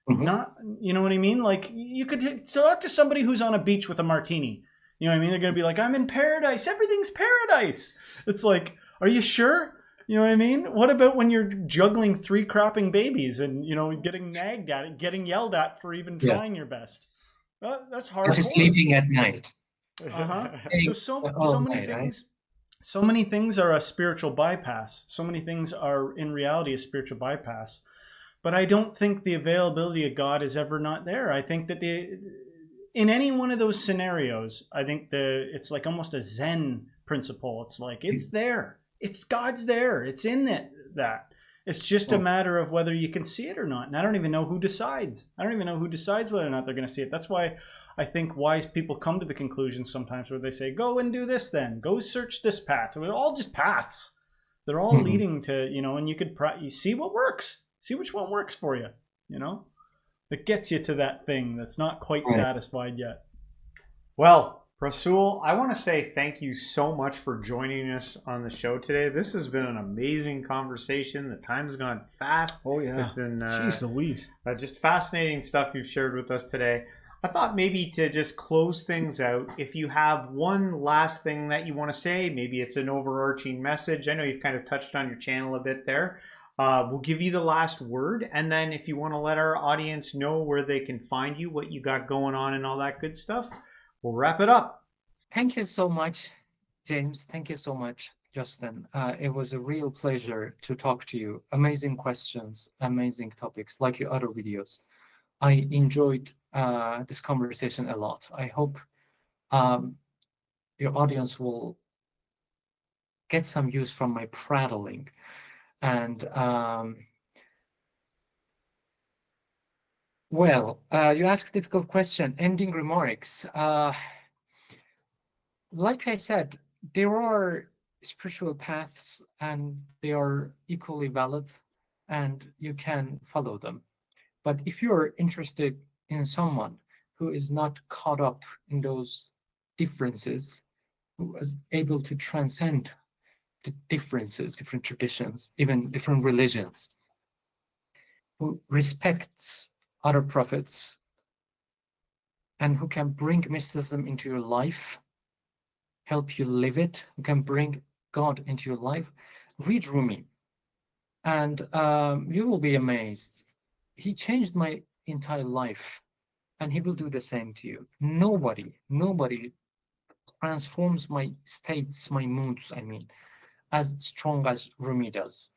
Not, you know what I mean? Like you could talk to somebody who's on a beach with a martini. You know what I mean? They're going to be like, I'm in paradise. Everything's paradise. It's like, are you sure? You know what I mean? What about when you're juggling 3 crapping babies and, you know, getting nagged at it, getting yelled at for even trying your best? That's hard. Not sleeping at night. So many things. So many things are a spiritual bypass. So many things are in reality a spiritual bypass. But I don't think the availability of God is ever not there. I think that in any one of those scenarios, I think it's like almost a Zen principle. It's like, it's there. It's God's there. It's in that. It's just a matter of whether you can see it or not. And I don't even know who decides. I don't even know who decides whether or not they're going to see it. That's why I think wise people come to the conclusion sometimes where they say, go and do this then. Go search this path. They're all just paths. They're all leading to, you know, and you see what works. See which one works for you, you know? That gets you to that thing that's not quite satisfied yet. Well, Rasoul, I want to say thank you so much for joining us on the show today. This has been an amazing conversation. The time's gone fast. Oh, yeah. It's been Jeez Louise. Just fascinating stuff you've shared with us today. I thought maybe to just close things out, if you have one last thing that you want to say, maybe it's an overarching message. I know you've kind of touched on your channel a bit there. We'll give you the last word, and then if you want to let our audience know where they can find you, what you got going on and all that good stuff, we'll wrap it up. Thank you so much, James. Thank you so much, Justin. It was a real pleasure to talk to you. Amazing questions, amazing topics, like your other videos. I enjoyed this conversation a lot. I hope your audience will get some use from my prattling. And well, you asked a difficult question. Ending remarks. Like I said, there are spiritual paths and they are equally valid and you can follow them. But if you're interested in someone who is not caught up in those differences, who is able to transcend the differences, different traditions, even different religions, who respects other prophets, and who can bring mysticism into your life, help you live it, who can bring God into your life, read Rumi. And you will be amazed. He changed my entire life, and he will do the same to you. Nobody transforms my states, my moods, I mean, as strong as Rumi does.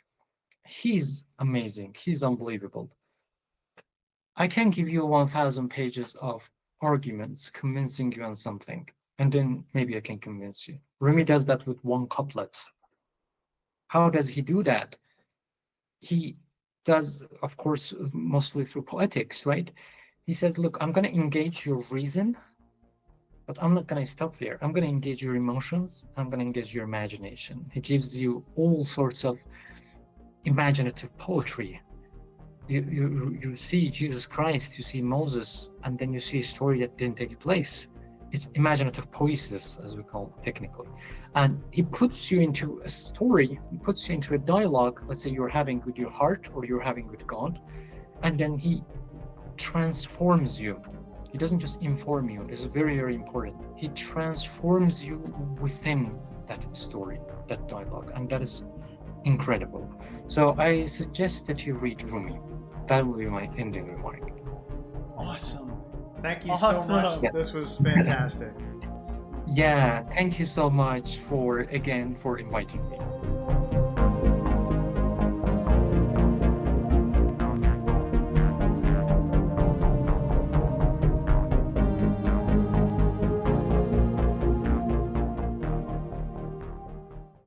He's amazing. He's unbelievable. I can give you 1,000 pages of arguments convincing you on something, and then maybe I can convince you. Rumi does that with one couplet. How does he do that? He does, of course, mostly through poetics, right? He says, look, I'm going to engage your reason, but I'm not going to stop there. I'm going to engage your emotions. I'm going to engage your imagination. He gives you all sorts of imaginative poetry. You see Jesus Christ, you see Moses, and then you see a story that didn't take place. It's imaginative poesis, as we call it technically. And he puts you into a story, he puts you into a dialogue, let's say you're having with your heart or you're having with God, and then he transforms you. He doesn't just inform you. This is very, very important. He transforms you within that story, that dialogue, and that is incredible. So I suggest that you read Rumi. That will be my ending remark. Awesome. Thank you so much. Yeah. This was fantastic. Yeah, thank you so much for inviting me.